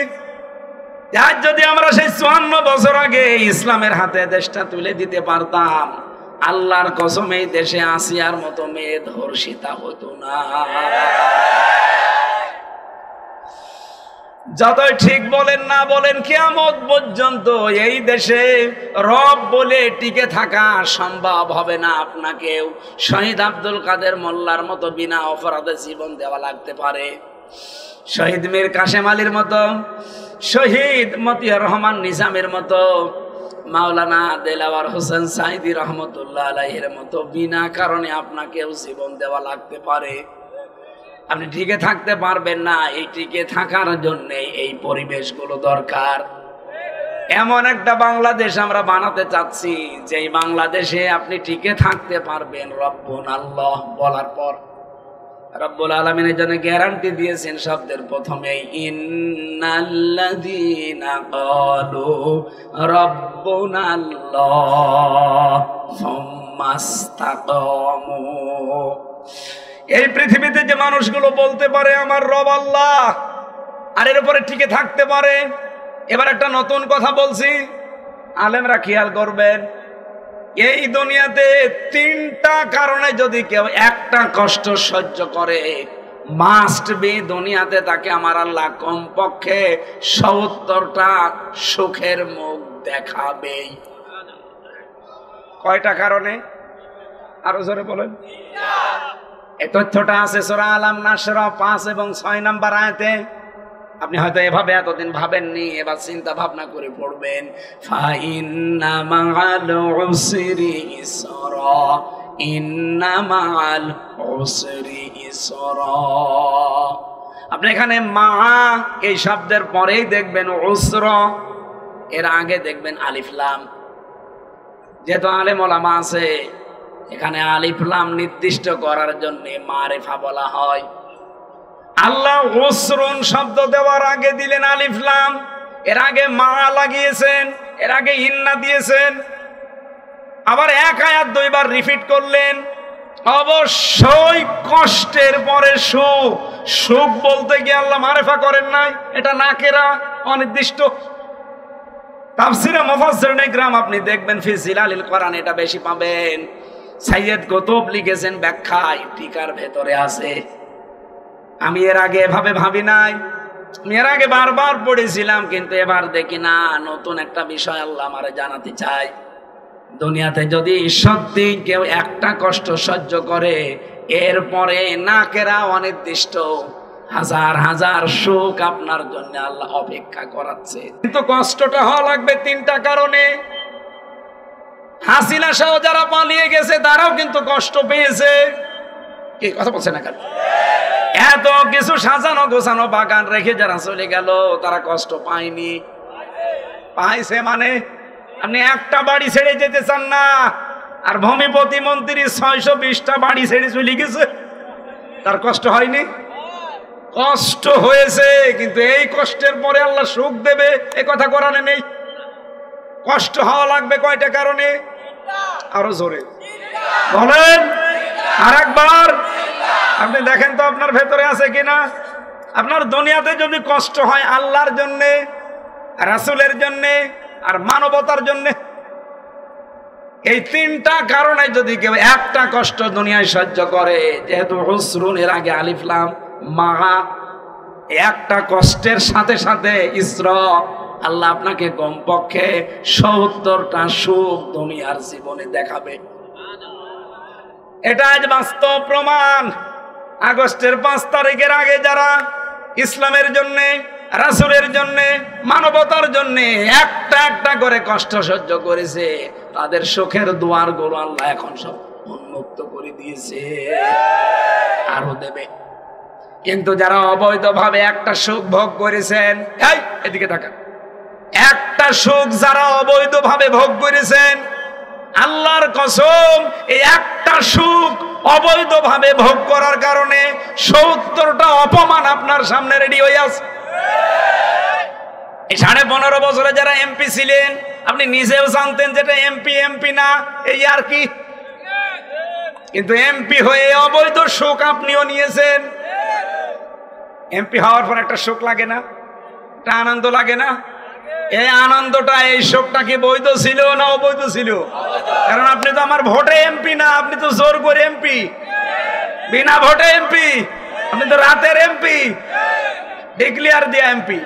আজ যদি আমরা সেই 54 বছর আগে ইসলামের হাতে দেশটা তুলে দিতে পারতাম, আল্লাহর কসম এই দেশে আসিয়ার মতো মেয়ে ধর্ষিতা হতো না। যতই ঠিক বলেন না বলেন, কিয়ামত পর্যন্ত এই দেশে রব বলে টিকে থাকা সম্ভব হবে না। আপনাকেও শহীদ আব্দুল কাদের মোল্লার মতো বিনা অপরাধে জীবন দেওয়া লাগতে পারে, শহীদ মীর কাশেম আলীর মতো, শহীদ মতিয়ার রহমান নিজামের মতো, মাওলানা দেলাওয়ার হোসেন সাইদি রহমতুল্লাহ আলাইহির মতো বিনা কারণে আপনাকেও জীবন দেওয়া লাগতে পারে। আপনি টিকে থাকতে পারবেন না। এই টিকে থাকার জন্য এই পরিবেশগুলো দরকার। এমন একটা বাংলাদেশ আমরা বানাতে চাচ্ছি, যে বাংলাদেশে আপনি টিকে থাকতে পারবেন। রব্বুন আল্লাহ বলার পর রব্বুল আলামিনের জন্য গ্যারান্টি দিয়েছেন শব্দের প্রথমেই, ইন্নাল্লাযীনা ক্বালু রব্বুনাল্লাহ সুম্মা ইসতাকামু। এই পৃথিবীতে যে মানুষগুলো বলতে পারে আমার রব আল্লাহ, আর এর উপরে টিকে থাকতে পারে। এবার একটা নতুন কথা বলছি, আলেমরা খেয়াল করবেন। এই দুনিয়াতে 3টা কারণে যদি কেউ একটা কষ্ট সহ্য করে, মাস্ট বি দুনিয়াতে তাকে আমার আল্লাহ কমপক্ষে 70টা সুখের মুখ দেখাবেই। কয়টা কারণে? আরো জোরে বলেন। এই তথ্যটা আছে সূরা আলাম নাসর 5 এবং 6 নম্বর আয়াতে। আপনি হয়তো এভাবে এতদিন ভাবেননি, এবার চিন্তা ভাবনা করে পড়বেন। ফাইন্না মাআল উসরি ইসরা, ইন্না মাআল উসরি ইসরা। আপনি এখানে মা এই শব্দের পরেই দেখবেন উসর, এর আগে দেখবেন আলিফ লাম। যেহেতু আলেম ওলামা আছে, এখানে আলিফ লাম নির্দিষ্ট করার জন্য মারিফা বলা হয়। আল্লাহ উসরুন শব্দ দেওয়ার আগে দিলেন আলিফ লাম, এর আগে মা লাগিয়েছেন, এর আগে ইন্না দিয়েছেন, আবার এক আয়াত 2 বার রিপিট করলেন। অবশ্যই কষ্টের পরে সুখ। সুখ বলতে গিয়ে আল্লাহ মারিফা করেন নাই, এটা নাকেরা, অনির্দিষ্ট। তাফসীরে মুফাসসিরিন ইকরাম আপনি দেখবেন ফি জিলালিল কোরআন এটা বেশি পাবেন। সাইয়্যেদ কুতুব লিখেছেন ব্যাখ্যায়, টিকার ভেতরে আছে। আমি এর আগে এভাবে ভাবি নাই, আমি এর আগে বারবার পড়েছিলাম, কিন্তু এবার দেখি না, নতুন একটা বিষয় আল্লাহ আমারে জানাতে চাই। দুনিয়াতে যদি সত্যি কেউ একটা কষ্ট সহ্য করে, এরপরে নাকেরা অনির্দিষ্ট হাজার হাজার সুখ আপনার জন্য আল্লাহ অপেক্ষা করাচ্ছে। কিন্তু কষ্টটা হওয়া লাগবে 3টা কারণে। হাসিনা সহ যারা পালিয়ে গেছে তারাও কিন্তু কষ্ট পেয়েছে। কি কথা বলছে না কেন? এত কিছু সাজানো গোছানো বাগান রেখে যারা চলে গেল তারা কষ্ট পায়নি? পাইছে। মানে আপনি একটা বাড়ি ছেড়ে যেতে চান না, আর ভূমি প্রতিমন্ত্রী 620টা বাড়ি ছেড়ে চলে গেছে, তার কষ্ট হয়নি? কষ্ট হয়েছে, কিন্তু এই কষ্টের পরে আল্লাহ সুখ দেবে এ কথা কোরআনে নেই। কষ্ট হওয়া লাগবে কয়টা কারণে? আরো জোরে বলেন আর একবার। আপনি দেখেন তো আপনার ভেতরে আছে কিনা। আপনার দুনিয়াতে যদি কষ্ট হয় আল্লাহর জন্যে, রাসূলের জন্যে, আর মানবতার জন্যে, এই তিনটা কারণে যদি কেউ একটা কষ্ট দুনিয়ায় সহ্য করে, যেহেতু হুসরুন এর আগে আলিফ লাম মা, একটা কষ্টের সাথে সাথে ইসরা, আল্লাহ আপনাকে কমপক্ষে ৭০টা সুখ দুনিয়ার জীবনে দেখাবে। এটা আজ বাস্তব প্রমাণ। আগস্টের 5 তারিখের আগে যারা ইসলামের জন্য, রাসূলের জন্য, মানবতার জন্য একটা একটা করে কষ্ট সহ্য করেছে, তাদের সুখের দুয়ারগুলো আল্লাহ এখন সব উন্মুক্ত করে দিয়েছে, আরো দেবে। কিন্তু যারা অবৈধভাবে একটা সুখ ভোগ করেছেন, এই এদিকে তাকান, একটা সুখ যারা অবৈধভাবে ভোগ করেছেন, আল্লাহর কসম এই একটা সুখ অবৈধভাবে ভোগ করার কারণে ৭০টা অপমান আপনার সামনে রেডি হয়ে আছে। এই 15.5 বছরে যারা এমপি ছিলেন, আপনি নিজেও জানতেন যেটা এমপি না, এই আর কি। কিন্তু এমপি হয়ে অবৈধ সুখ আপনিও নিয়েছেন। এমপি হওয়ার পর একটা সুখ লাগে না? একটা আনন্দ লাগে না? এই আনন্দটা, এই শোকটা কি বৈধ ছিল না অবৈধ ছিল? কারণ আপনি তো আমার ভোটে এমপি না, আপনি তো জোর করে এমপি, বিনা ভোটে এমপি, আপনি তো রাতের এমপি, ডিক্লেয়ার দিয়া এমপি।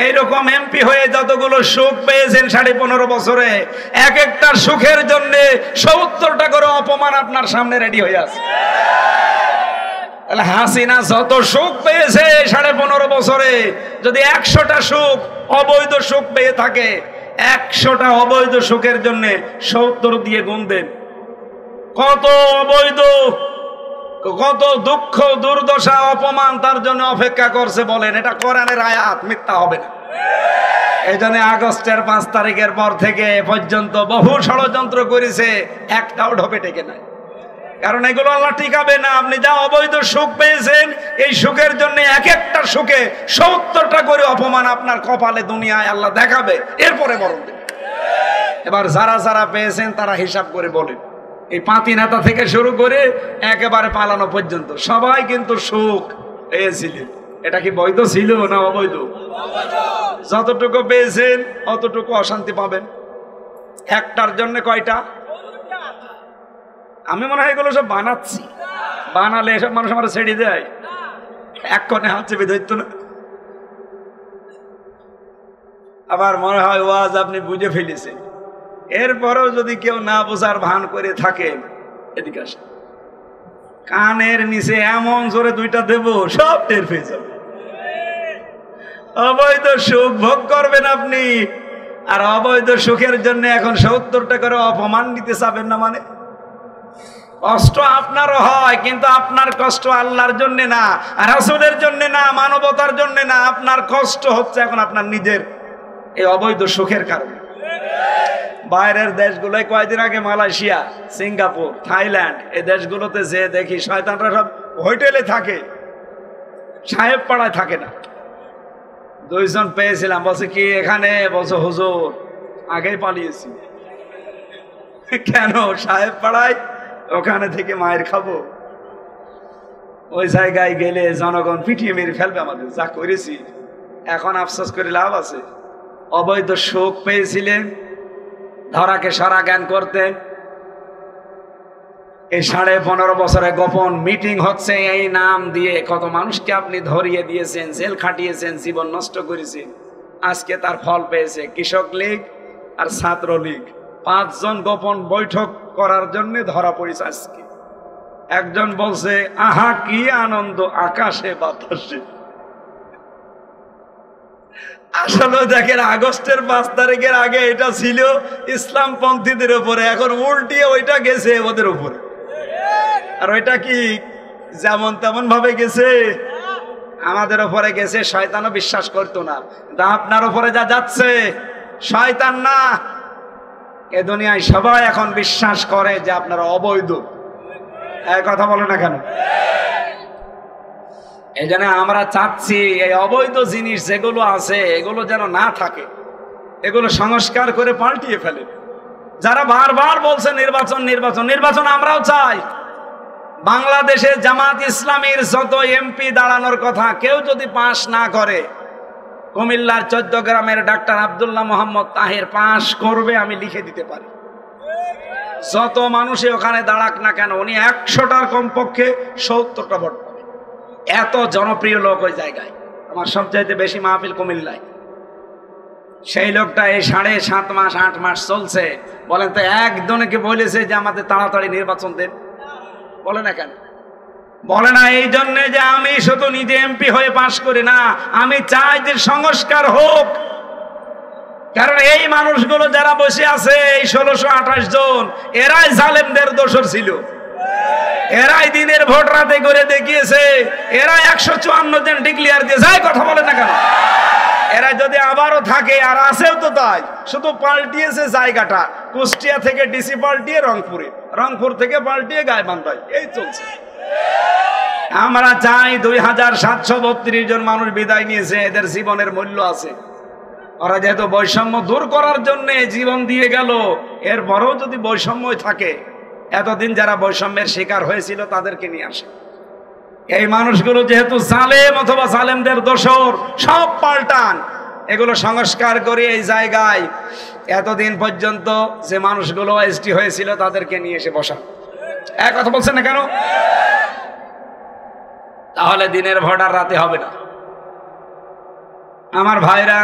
এইরকম এমপি হয়ে যতগুলো সুখ পেয়েছেন 15.5 বছরে, এক একটা সুখের জন্য ৭০টা করে অপমান আপনার সামনে রেডি হয়ে আছে। হাসিনা যত সুখ পেয়েছে 15.5 বছরে, যদি 100টা সুখ অবৈধ সুখ পেয়ে থাকে, 100টা অবৈধ সুখের জন্য ৭০ দিয়ে গুণ দেন, কত অবৈধ, কত দুঃখ দুর্দশা অপমান তার জন্য অপেক্ষা করছে বলেন। এটা কোরআনের আয়াত, মিথ্যা হবে না। এই জন্য আগস্টের 5 তারিখের পর থেকে পর্যন্ত বহু ষড়যন্ত্র করেছে, একটাও ঢোপে টেকে নাই। কারণ এগুলো আল্লাহ টিকাবে না। আপনি যা অবৈধ সুখ পেয়েছেন, এই সুখের জন্য এক একটা সুখে ৭০টা করে অপমান আপনার কপালে দুনিয়ায় আল্লাহ দেখাবে, এরপরে বরং দেবে। এবার যারা যারা পেয়েছেন তারা হিসাব করে বলেন, এই পাতি নেতা থেকে শুরু করে একেবারে পালানো পর্যন্ত সবাই কিন্তু সুখ পেয়েছিলেন। এটা কি বৈধ ছিল না অবৈধ? যতটুকু পেয়েছেন অতটুকু অশান্তি পাবেন। একটার জন্য কয়টা? আমি মনে হয় এগুলো সব বানাচ্ছি, বানালে এসব মানুষ আমার ছেড়ে দেয়, এক কোণে হাত চেপে ধরতো না। আবার মনে হয় ওয়াজ আপনি বুঝে ফেলেছেন, এরপরেও যদি কেউ না বোঝার ভান করে থাকে, এদিকে আসে, কানের নিচে এমন জোরে 2টা দেব, সব টের পেয়ে যাবে। অবৈধ সুখ ভোগ করবেন আপনি, আর অবৈধ সুখের জন্য এখন ৭০টা করে অপমান নিতে চাবেন না? মানে কষ্ট আপনারও হয়, কিন্তু আপনার কষ্ট আল্লাহর জন্য না, রাসূলের জন্য না, মানবতার জন্য না। আপনার কষ্ট হচ্ছে এখন আপনার নিজের এই অবৈধ সুখের কারণে। বাইরের দেশগুলোয় কয়েকদিন আগে মালয়েশিয়া, সিঙ্গাপুর, থাইল্যান্ড, এই দেশগুলোতে যে দেখি শয়তানরা সব হোটেলে থাকে, সাহেব পাড়ায় থাকে না। 2 জন পেয়েছিলাম, বলছে কি এখানে? বলছে হুজুর আগেই পালিয়েছি। কেন? সাহেব পাড়ায়, ওখানে থেকে মায়ের খাবো। ওই জায়গায় গেলে জনগণ পিটিয়ে মেরে ফেলবে আমাদের, যা করেছি। এখন আফসোস করে লাভ আছে? অবৈধ সুখ পেয়েছিলেন, ধরাকে সারা জ্ঞান করতেন। এই 15.5 বছরে গোপন মিটিং হচ্ছে এই নাম দিয়ে কত মানুষকে আপনি ধরিয়ে দিয়েছেন, জেল খাটিয়েছেন, জীবন নষ্ট করেছেন। আজকে তার ফল পেয়েছে কৃষক লীগ আর ছাত্র লীগ। 5 জন গোপন বৈঠক করার জন্য ধরা পড়েছে আজকে। একজন বলছে আহা কি আনন্দ আকাশে বাতাসে। আসলে দেখেন আগস্টের 5 তারিখের আগে এটা ছিল ইসলাম পন্থীদের উপরে, এখন উল্টিয়ে ওইটা গেছে ওদের উপরে। আর ওইটা কি যেমন তেমন ভাবে গেছে, আমাদের ওপরে গেছে, শয়তানও বিশ্বাস করতো না। তা আপনার ওপরে যা যাচ্ছে শয়তান না, এ দুনিয়ায় সবাই এখন বিশ্বাস করে যে আপনারা অবৈধ। কথা বলে না কেন? এই জন্য আমরা চাচ্ছি এই অবৈধ জিনিস যেগুলো আছে এগুলো যেন না থাকে, এগুলো সংস্কার করে পাল্টিয়ে ফেলে। যারা বারবার বলছে নির্বাচন নির্বাচন নির্বাচন, আমরাও চাই। বাংলাদেশে জামাত ইসলামীর যত এমপি দাঁড়ানোর কথা কেউ যদি পাশ না করে, কুমিল্লার 14 গ্রামের ডাক্তার আব্দুল্লাহ মোহাম্মদ তাহের পাশ করবে, আমি লিখে দিতে পারি। যত মানুষে ওখানে দাঁড়াক না কেন, উনি 100টার কমপক্ষে 70টা ভোট পাবে। এত জনপ্রিয় লোক ওই জায়গায়। আমার সবচাইতে বেশি মাহফিল কুমিল্লায়। সেই লোকটা এই 7.5 মাস 8 মাস চলছে। বলেন তো একজনকে বলেছে যে আমাদের তাড়াতাড়ি নির্বাচন দেন? বলে না কেন? বলে না এই জন্য যে আমি শুধু নিজে এমপি হয়ে পাশ করি না, আমি চাই যে সংস্কার হোক। কারণ এই মানুষগুলো যারা বসে আছে, এই 1628 জন, এরাই জালেমদের দোসর ছিল। এরাই দিনের ভোট রাতে করে দেখিয়েছে। এরা 154 জন ডিক্লিয়ার দিয়ে যায়। কথা বলে না কেন? এরা যদি আবারও থাকে, আর আছেও তো তাই, শুধু পাল্টিয়েছে জায়গাটা। কুষ্টিয়া থেকে ডিসি পাল্টিয়ে রংপুরে, রংপুর থেকে পাল্টিয়ে গাইবান্ধায়, এই চলছে। আমরা চাই 2732 জন মানুষ বিদায় নিয়েছে, এদের জীবনের মূল্য আছে। ওরা যেহেতু বৈষম্য দূর করার জন্য জীবন দিয়ে গেল, এরপরেও যদি বৈষম্য থাকে, এতদিন যারা বৈষম্যের শিকার হয়েছিল তাদেরকে নিয়ে আসে। এই মানুষগুলো যেহেতু জালেম অথবা জালেমদের দোসর, সব পাল্টান, এগুলো সংস্কার করে এই জায়গায় এতদিন পর্যন্ত যে মানুষগুলো এসটি হয়েছিল তাদেরকে নিয়ে এসে বসা। এক কথা বলছেন না কেন? তাহলে দিনের ভোট আর রাতে হবে না। আমার ভাইরা,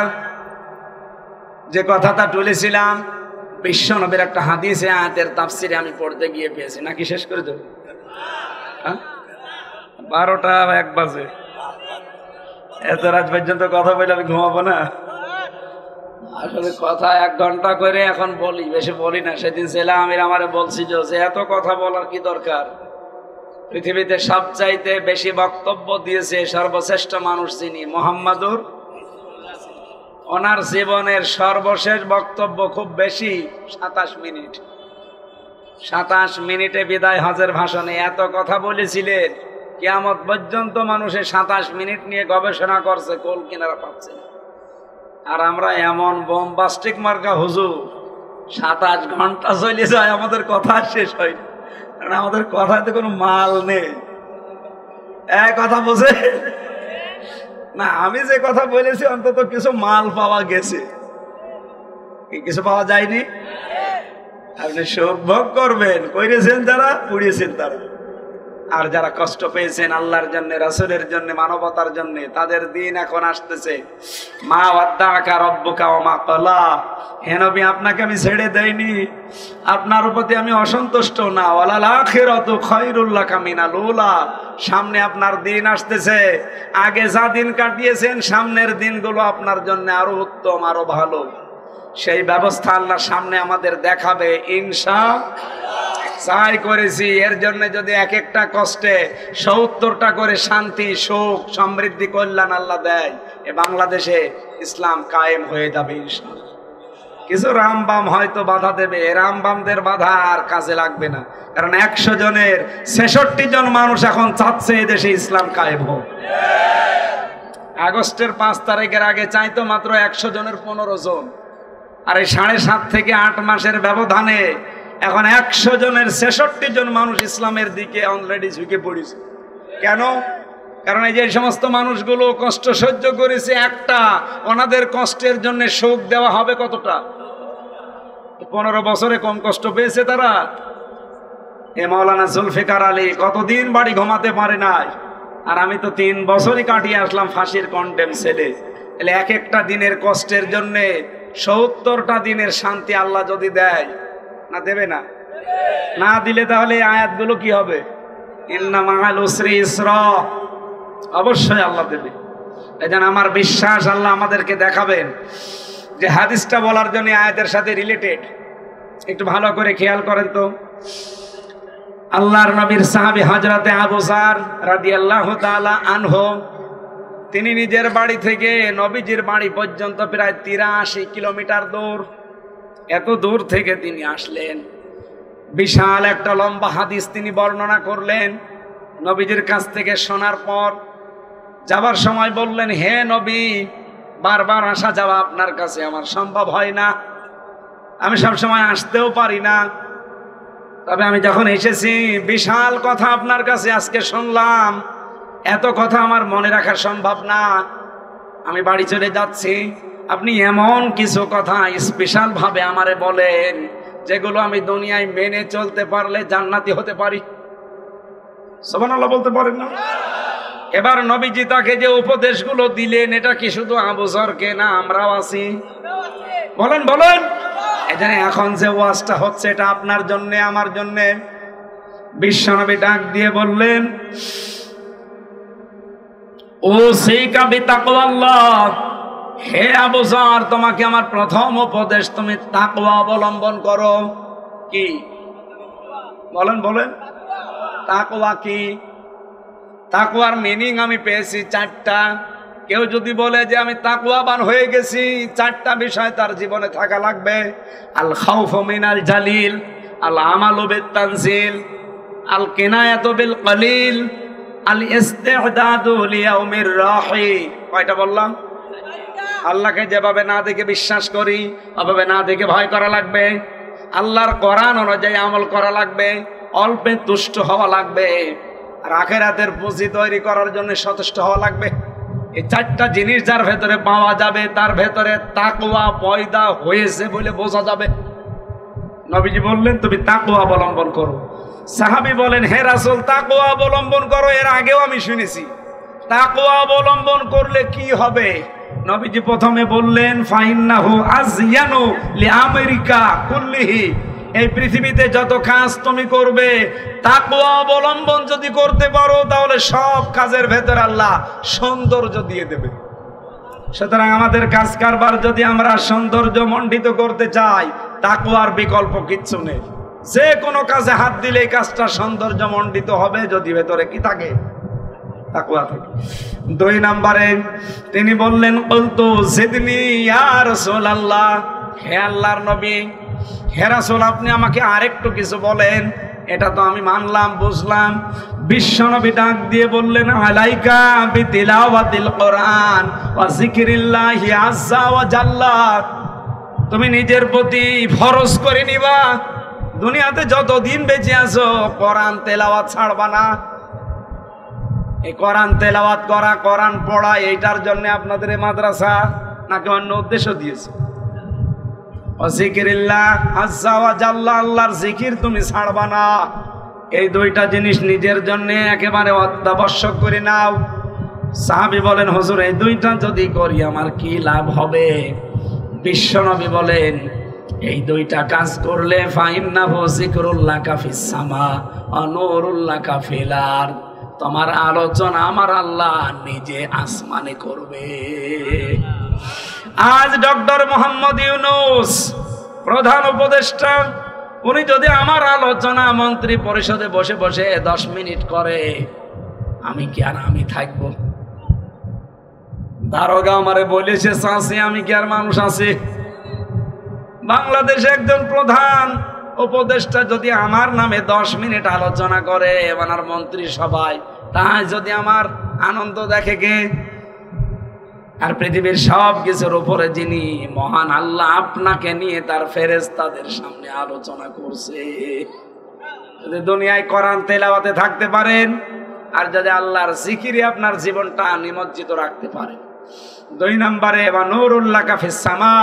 যে কথাটা তুলেছিলাম, বিশ্বনবীর একটা হাদিসে আয়াতের তাফসিরে আমি পড়তে গিয়ে পেয়েছি। নাকি শেষ করে দেব? 12টা 1 বাজে, এত রাত পর্যন্ত কথা বলে আমি ঘুমাবো না। আসলে কথা 1 ঘন্টা করে এখন বলি, বেশি বলি না। সেদিন ছেলে আমির আমারে বলছিল যে এত কথা বলার কি দরকার? পৃথিবীতে সবচাইতে বেশি বক্তব্য দিয়েছে সর্বশ্রেষ্ঠ মানুষ যিনি, মুহাম্মাদুর। ওনার জীবনের সর্বশেষ বক্তব্য খুব বেশি 27 মিনিট। 27 মিনিটে বিদায় হজের ভাষণে এত কথা বলেছিলেন, কিয়ামত পর্যন্ত মানুষের 27 মিনিট নিয়ে গবেষণা করছে, কোল কিনারা পাচ্ছে। আর আমরা এমন বোমবাস্টিক মার্কা হুজুর, 27 ঘন্টা চলে যায়, আমাদের কথা শেষ হয় না। কারণ আমাদের কথাতে কোনো মাল নেই। এক কথা বুঝে না, আমি যে কথা বলেছি অন্তত কিছু মাল পাওয়া গেছে। কিছু পাওয়া যায়নি? আপনি সৌভাগ করবেন, করেছেন যারা, পুড়িয়েছেন তারা। আর যারা কষ্ট পেয়েছেন আল্লাহর জন্য, রাসূলের জন্য, মানবতার জন্য, তাদের দিন এখন আসতেছে। মা ওয়াদ্দাকা রব্বুকা ওয়া মা ক্বালা। হে নবী, আপনাকে আমি ছেড়ে দেইনি, আপনার প্রতি আমি অসন্তুষ্ট না। ওয়ালাল আখিরাতু খায়রুল লাকা মিনাল উলা। সামনে আপনার দিন আসতেছে। আগে যা দিন কাটিয়েছেন, সামনের দিনগুলো আপনার জন্য আরো উত্তম, আরো ভালো। সেই ব্যবস্থা আল্লাহ সামনে আমাদের দেখাবে ইনশাআল্লাহ। চাই করেছি। এর জন্য যদি এক একটা কষ্টে 70টা করে শান্তি, সুখ, সমৃদ্ধি, কল্যাণ আল্লাহ দেয়, এ বাংলাদেশে ইসলাম কায়েম হয়ে যাবে ইনশাআল্লাহ। কিছু রামবাম হয়তো বাধা দেবে, রামবামদের বাধা আর কাজে লাগবে না। কারণ 100 জনের 66 জন মানুষ এখন চাচ্ছে এদেশে ইসলাম কায়েম হোক। আগস্টের 5 তারিখের আগে চাইতো মাত্র 100 জনের 15 জন। আর এই 7.5 থেকে 8 মাসের ব্যবধানে এখন 100 জনের 66 জন মানুষ ইসলামের দিকে অলরেডি ঝুঁকে পড়েছে। কেন? কারণ এই যে সমস্ত মানুষগুলো কষ্ট সহ্য করেছে, একটা ওনাদের কষ্টের জন্য শোক দেওয়া হবে কতটা? 15 বছরে কম কষ্ট পেয়েছে তারা। এ মাওলানা জুলফিকার আলী কতদিন বাড়ি ঘুমাতে পারে নাই। আর আমি তো 3 বছরই কাটিয়ে আসলাম ফাঁসির কন্ডেম সেলে। তাহলে এক একটা দিনের কষ্টের জন্যে 70টা দিনের শান্তি আল্লাহ যদি দেয়, না দেবে না? না দিলে তাহলে এই আয়াতগুলো কি হবে? ইন্না মাআল উসরি ইসরা। অবশ্যই আল্লাহ দেবে। এজন্য আমার বিশ্বাস আল্লাহ আমাদেরকে দেখাবেন। যে হাদিসটা বলার জন্য আয়াতের সাথে রিলেটেড, একটু ভালো করে খেয়াল করেন তো। আল্লাহর নবীর সাহাবী হযরতে আবু যর রাদিয়াল্লাহু তাআলা আনহু, তিনি নিজের বাড়ি থেকে নবীজির বাড়ি পর্যন্ত প্রায় 83 কিলোমিটার দূর। এত দূর থেকে তিনি আসলেন, বিশাল একটা লম্বা হাদিস তিনি বর্ণনা করলেন। নবীজির কাছ থেকে শোনার পর যাবার সময় বললেন, হে নবী, বারবার আসা যাওয়া আপনার কাছে আমার সম্ভব হয় না, আমি সবসময় আসতেও পারি না, তবে আমি যখন এসেছি বিশাল কথা আপনার কাছে আজকে শুনলাম, এত কথা আমার মনে রাখা সম্ভব না, আমি বাড়ি চলে যাচ্ছি। আপনি এমন কিছু কথা স্পেশাল ভাবে আমারে বলেন যেগুলো আমি দুনিয়ায় মেনে চলতে পারলে জান্নাতি হতে পারি। সুবহানাল্লাহ বলতে পারেন না? এবার নবীজি তাকে যে উপদেশগুলো দিলেন, এটা কি শুধু আবু যরকে না, আমরাও আছি? বলেন বলেন। এখানে এখন যে ওয়াজটা হচ্ছে এটা আপনার জন্য, আমার জন্য। বিশ্বনবী ডাক দিয়ে বললেন, ও সেইকা বিতাকওয়াল্লাহ, হে আবু যর, তোমাকে আমার প্রথম উপদেশ, তুমি তাকওয়া অবলম্বন করো। কি বলেন বলেন? তাকওয়া কি? তাকওয়ার মিনিং আমি পেয়েছি 4টা। কেউ যদি বলে যে আমি তাকওয়াবান হয়ে গেছি, 4টা বিষয় তার জীবনে থাকা লাগবে। আল খাউফু মিনাল জালিল, আল আমালু বিত তানজিল, আল কিনায়াতু বিল কলিল, আল ইস্তিদাদু লিয়াউমির রাহি। কয়টা বললাম? আল্লাহকে যেভাবে না দেখে বিশ্বাস করি, ওভাবে না দেখে ভয় করা লাগবে। আল্লাহর কোরআন অনুযায়ী আমল করা লাগবে। অল্পে তুষ্ট হওয়া লাগবে। আর আখিরাতের পুঁজি তৈরি করার জন্য সচেষ্ট হওয়া লাগবে। এই 4টা জিনিস যার ভেতরে পাওয়া যাবে, তার ভেতরে তাকওয়া পয়দা হয়েছে বলে বোঝা যাবে। নবীজি বললেন, তুমি তাকওয়া অবলম্বন করো। সাহাবী বলেন, হে রাসূল, তাকওয়া অবলম্বন করো, এর আগেও আমি শুনেছি, তাকওয়া অবলম্বন করলে কি হবে? নবীজি প্রথমে বললেন, ফাইন্নাহু আযয়ানু লিআমরিকা কুল্লিহি, এই পৃথিবীতে যত কাজ তুমি করবে, তাকওয়া অবলম্বন যদি করতে পারো, তাহলে সব কাজের ভেতরে আল্লাহ সৌন্দর্য দিয়ে দেবে। সুতরাং আমাদের কাজ কারবার যদি আমরা সৌন্দর্য মণ্ডিত করতে চাই, তাকওয়ার বিকল্প কিচ্ছু নেই। যে কোনো কাজে হাত দিলে এই কাজটা সৌন্দর্য মণ্ডিত হবে, যদি ভেতরে কি থাকে? তাকওয়া থাকে। 2 নম্বরে তিনি বললেন, কুলতু জিদনি ইয়া রাসূলুল্লাহ, হে আল্লাহর নবী, হে রাসূল, আপনি আমাকে আরেকটু কিছু বলেন। এটা তো আমি মানলাম, বুঝলাম। বিশ্বনবী ডাক দিয়ে বললেন, আলাইকা বিতিলাওয়াতিল কোরআন ওয়া যিকরিল্লাহি আযজা ওয়া জাল্লা, তুমি নিজের প্রতি ফরজ করে নিবা, দুনিয়াতে যতদিন বেঁচে আছো কোরআন তেলাওয়াত ছাড়বা না। এই কোরআন তেলাওয়াত করা, কোরআন পড়া, এইটার জন্য আপনাদের এই মাদ্রাসা নাকি অন্য উদ্দেশ্য দিয়েছে? জিকিরিল্লাহ আযজা ওয়া জাল্লা, আল্লাহর জিকির তুমি ছাড়বা না। এই 2টা জিনিস নিজের জন্য একেবারে অত্যাবশ্যক করে নাও। সাহাবী বলেন, হুজুর, এই 2টা যদি করি আমার কি লাভ হবে? বিশ্বনবী বলেন, এই 2টা কাজ করলে ফাইন্নাহু যিকরুল্লাকা ফিস সামা ওয়া নূরুল্লাকা ফিল আরদ, তোমার আলোচনা আমার আল্লাহ নিজে আসমানে করবে। আজ ডক্টর মোহাম্মদ ইউনূস প্রধান উপদেষ্টা, উনি যদি আমার আলোচনা মন্ত্রী পরিষদে বসে বসে 10 মিনিট করে, আমি কি আর আমি থাকবো? দারোগা আমারে বলেছে চাষি, আমি কি আর মানুষ আছি? বাংলাদেশে একজন প্রধান উপদেষ্টা যদি আমার নামে 10 মিনিট আলোচনা করে ওনার মন্ত্রী সভায়, তাই যদি আমার আনন্দ দেখে কে? আর পৃথিবীর সব কিছুর উপরে যিনি মহান আল্লাহ, আপনাকে নিয়ে তার ফেরেশতাদের সামনে আলোচনা করছে। যদি দুনিয়ায় কোরআন তেলাওয়াতে থাকতে পারেন, আর যদি আল্লাহর জিকিরে আপনার জীবনটা নিমজ্জিত রাখতে পারেন। 2 নম্বরে, বা নূরুল্লাকা ফিস সামা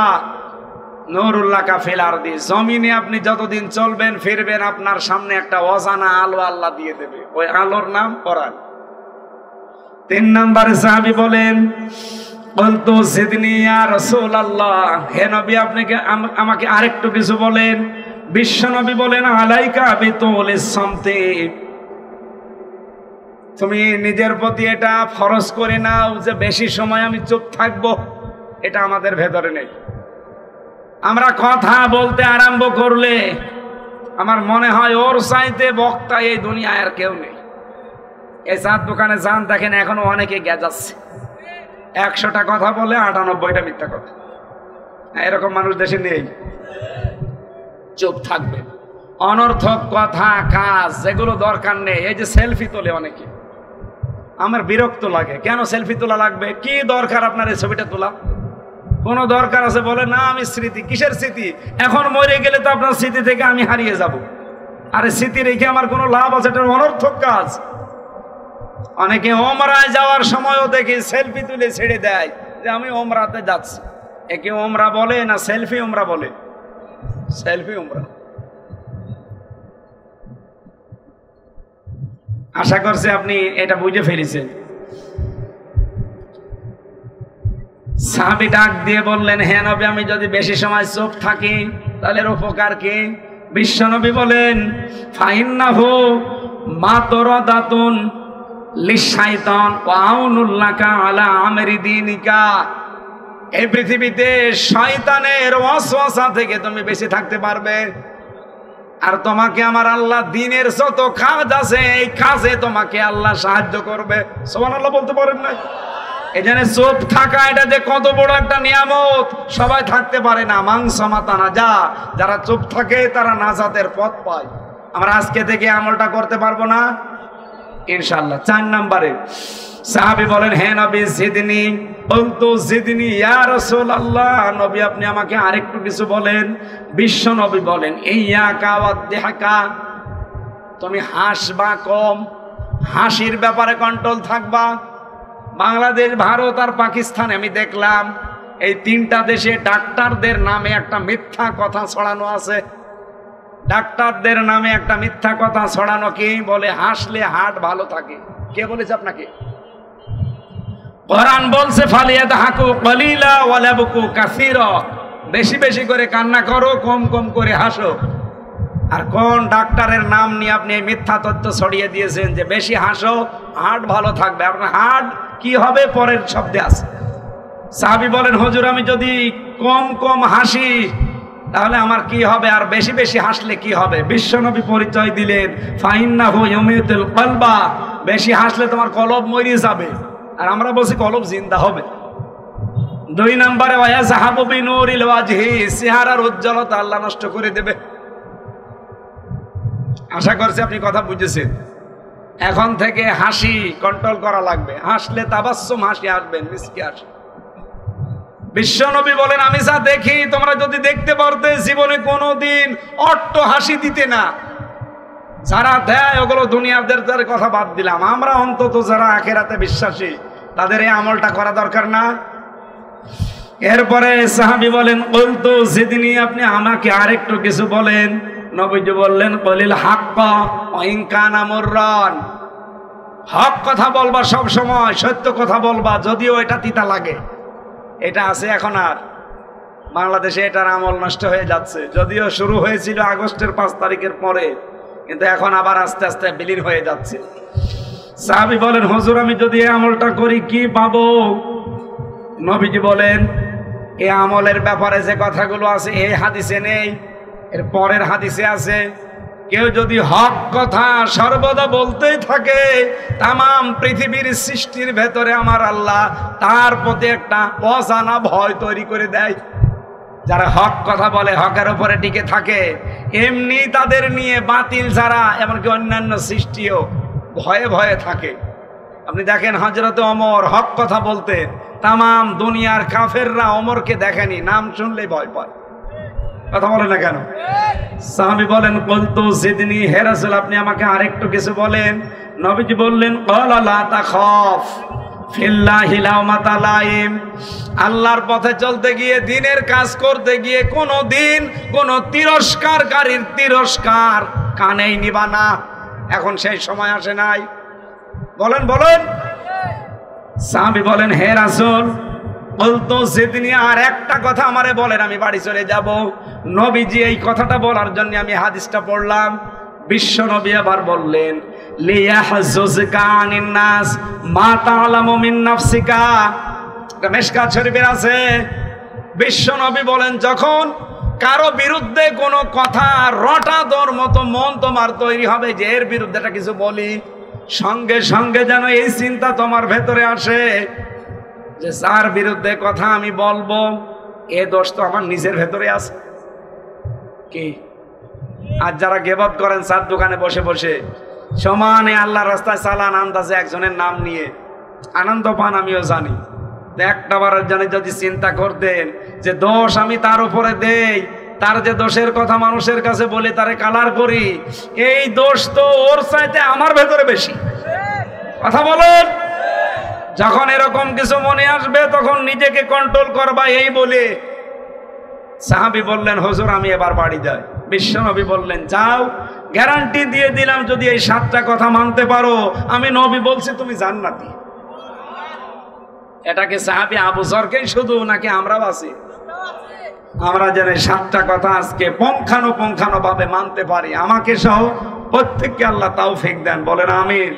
নূরুল্লাকা ফিল আরদি, জমিনে আপনি যতদিন চলবেন ফিরবেন, আপনার সামনে একটা অজানা আলো আল্লাহ দিয়ে দেবে, ওই আলোর নাম কোরআন। 3 নম্বরে সাহাবী বলেন, বলতো জিদনি ইয়া রাসূলুল্লাহ, হে নবী, আপনি আমাকে আরেকটু কিছু বলেন। বিশ্বনবী বলেন, আলাইকা বিতুলিস সামতি, তুমি নিজের প্রতি এটা ফরজ করে নাও যে বেশি সময় আমি চুপ থাকবো। এটা আমাদের ভেতরে নেই। আমরা কথা বলতে আরম্ভ করলে আমার মনে হয় ওর চাইতে বক্তা এই দুনিয়ায় আর কেউ নেই। এই চার দোকানে যান, দেখেন এখনো অনেকে গেজাচ্ছে, 100টা কথা বলে 98টা মিথ্যা কথা। এরকম মানুষ দেশে নেই। চুপ থাকবে, অনর্থক কথা কাজ যেগুলো দরকার নেই। এই যে সেলফি তোলে অনেকে, আমার বিরক্ত লাগে। কেন সেলফি তোলা লাগবে? কি দরকার আপনার এই ছবিটা তোলা? কোনো দরকার আছে? বলে না আমি স্মৃতি। কিসের স্মৃতি? এখন মরে গেলে তো আপনার স্মৃতি থেকে আমি হারিয়ে যাব। আরে স্মৃতি রেখে আমার কোনো লাভ আছে? এটা অনর্থক কাজ। অনেকে ওমরায় যাওয়ার সময়ও দেখি সেলফি তুলে ছেড়ে দেয় যে আমি ওমরাতে যাচ্ছি। একে ওমরা বলে না সেলফি ওমরা বলে? সেলফি ওমরা। আশা করছি আপনি এটা বুঝে ফেলেছেন। সাহাবী ডাক দিয়ে বললেন, হে নবী, আমি যদি বেশি সময় চুপ থাকি তাহলে এর উপকার কি? বিশ্বনবী বলেন, ফাইন্নাহু মাতরাদাতুন লিশাইতান ওয়া আউনুল্লাকা আলা আমরি দীনিকা। এই পৃথিবীতে শয়তানের ওয়াসওয়াসা থেকে তুমি বেঁচে থাকতে পারবে, আর তোমাকে আমার আল্লাহ দিনের যত কাজ আছে এই কাজে তোমাকে আল্লাহ সাহায্য করবে। সুবহানাল্লাহ বলতে পারেন না? এখানে চুপ থাকা এটা যে কত বড় একটা নিয়ামত, সবাই থাকতে পারে না। মাংস মাতা না যা, যারা চুপ থাকে তারা নাজাতের পথ পায়। আমরা আজকে থেকে আমলটা করতে পারবো না ইনশাআল্লাহ। 4 নম্বরে সাহাবী বলেন, হে নবী জিদনি। বলতো জিদনি ইয়া রাসূলুল্লাহ, নবী আপনি আমাকে আরেকটু কিছু বলেন। বিশ্ব নবী বলেন, ইয়াকা ওয়াদহাকা, তুমি হাসবা কম, হাসির ব্যাপারে কন্ট্রোল থাকবা। বাংলাদেশ, ভারত আর পাকিস্তান আমি দেখলাম এই 3টা দেশে ডাক্তারদের নামে একটা মিথ্যা কথা ছড়ানো আছে। ডাক্তারদের নামে একটা মিথ্যা কথা ছড়ানো কি? বলে হাসলে হার্ট ভালো থাকে। কে বলেছে আপনাকে? কোরআন বলছে ফালিয়াদহাকু কলিলা ওয়া লাবকু কাসীরা, বেশি বেশি করে কান্না করো, কম কম করে হাসো। আর কোন ডাক্তারের নাম নিয়ে আপনি এই মিথ্যা তথ্য ছড়িয়ে দিয়েছেন যে বেশি হাসো হার্ট ভালো থাকবে? আপনার হার্ট কি হবে পরের শব্দে আছে। সাহাবী বলেন, হুজুর আমি যদি কম কম হাসি তাহলে আমার কি হবে, আর বেশি বেশি হাসলে কি হবে? বিশ্বনবী পরিচয় দিলেন, ফাইন্নাহু ইউমিতুল কলবা, বেশি হাসলে তোমার কলব মরে যাবে, আর আমরা বলছি কলব জিন্দা হবে। 2 নম্বরে ওয়ায়াযহাবু বিনুরিল ওয়াজহি, চেহারার উজ্জ্বলতা আল্লাহ নষ্ট করে দেবে। আশা করছি আপনি কথা বুঝেছেন। এখন থেকে হাসি কন্ট্রোল করা লাগবে। হাসলে তাবাসসুম হাসি আসবেন, মিষ্টি হাসি। বিশ্বনবী বলেন, আমি যা দেখি তোমরা যদি দেখতে পারতে জীবনে কোনোদিন অট্ট হাসি দিতে না। যারা দেয় ওগুলো দুনিয়াদের কথা বাদ দিলাম, আমরা অন্তত যারা আখিরাতে বিশ্বাসী তাদের এই আমলটা করা দরকার না? এরপরে সাহাবী বলেন, বলতো জিদনি, আপনি আমাকে আরেকটু কিছু বলেন। নবীজি বললেন, কলিল হাক্কা ওয়া ইন কানা মুররান, হক কথা বলবা, সব সময় সত্য কথা বলবা, যদিও এটা তিতা লাগে। এটা আছে এখন আর বাংলাদেশে, এটার আমল নষ্ট হয়ে যাচ্ছে। যদিও শুরু হয়েছিল আগস্টের 5 তারিখের পরে, কিন্তু এখন আবার আস্তে আস্তে বিলীন হয়ে যাচ্ছে। সাহাবী বলেন, হুজুর আমি যদি এই আমলটা করি কি পাবো? নবীজি বলেন, এই আমলের ব্যাপারে যে কথাগুলো আছে এই হাদিসে নেই, এর পরের হাদিসে আছে। কেউ যদি হক কথা সর্বদা বলতেই থাকে, তামাম পৃথিবীর সৃষ্টির ভেতরে আমার আল্লাহ তার প্রতি একটা অজানা ভয় তৈরি করে দেয়। যারা হক কথা বলে, হকের উপরে টিকে থাকে, এমনি তাদের নিয়ে বাতিল যারা, এমনকি অন্যান্য সৃষ্টিও ভয়ে ভয়ে থাকে। আপনি দেখেন হযরত ওমর হক কথা বলতে, তামাম দুনিয়ার কাফেররা ওমরকে দেখেনি, নাম শুনলেই ভয় পায়। কথা বলে না কেন? সাহাবী বলেন, বলতো জিদনি, হে রাসূল আপনি আমাকে আরেকটু কিছু বলেন। নবীজি বললেন, ক্বালা লা তাখাফ ফিল্লাহি লাওমাতা লাইম, আল্লাহর পথে চলতে গিয়ে, দিনের কাজ করতে গিয়ে কোনো দিন কোনো তিরস্কারকারীর তিরস্কার কানেই নিবা না। এখন সেই সময় আসে নাই। বলেন বলেন। সাহাবী বলেন, হে রাসূল বলতো জিদনি, আর একটা কথা আমারে বলেন, আমি বাড়ি চলে যাব। নবীজি এই কথাটা বলার জন্য আমি হাদিসটা পড়লাম। বিশ্ব নবী আবার বললেন, লিয়াহজুজকা আনিন নাস মা তা'লামু মিন নাফসিকা। এটা মিশকাত শরীফের আছে। বিশ্ব নবী বলেন, যখন কারো বিরুদ্ধে কোনো কথা রটা দর মতো মন তোমার তৈরি হবে যে এর বিরুদ্ধে কিছু বলি, সঙ্গে সঙ্গে যেন এই চিন্তা তোমার ভেতরে আসে যে যার বিরুদ্ধে কথা আমি বলবো এ দোষ তো আমার নিজের ভেতরে আছে। কি আর যারা গিবত করেন চার দোকানে বসে বসে সমানে আল্লাহর রাস্তায় চালান আন্দাজে একজনের নাম নিয়ে আনন্দ পান, আমিও জানি। একটা বারের জন্য যদি চিন্তা করতেন যে দোষ আমি তার উপরে দেই, তার যে দোষের কথা মানুষের কাছে বলে তারে কালার করি, এই দোষ তো ওর চাইতে আমার ভেতরে বেশি। কথা বলেন, যখন এরকম কিছু মনে আসবে তখন নিজেকে কন্ট্রোল করবা। এই বলে সাহাবী বললেন, হুজুর আমি এবার বাড়ি যাই। বিশ্বনবী বললেন, যাও, গ্যারান্টি দিয়ে দিলাম যদি এই 7টা কথা মানতে পারো আমি নবী বলছি তুমি জান্নাতি। এটাকে সাহাবী আবু যরকেই শুধু নাকি আমরা বাসি? আমরা যেন 7টা কথা আজকে পুঙ্খানুপুঙ্খানুভাবে মানতে পারি, আমাকে সহ প্রত্যেককে আল্লাহ তৌফিক দেন, বলেন আমিন।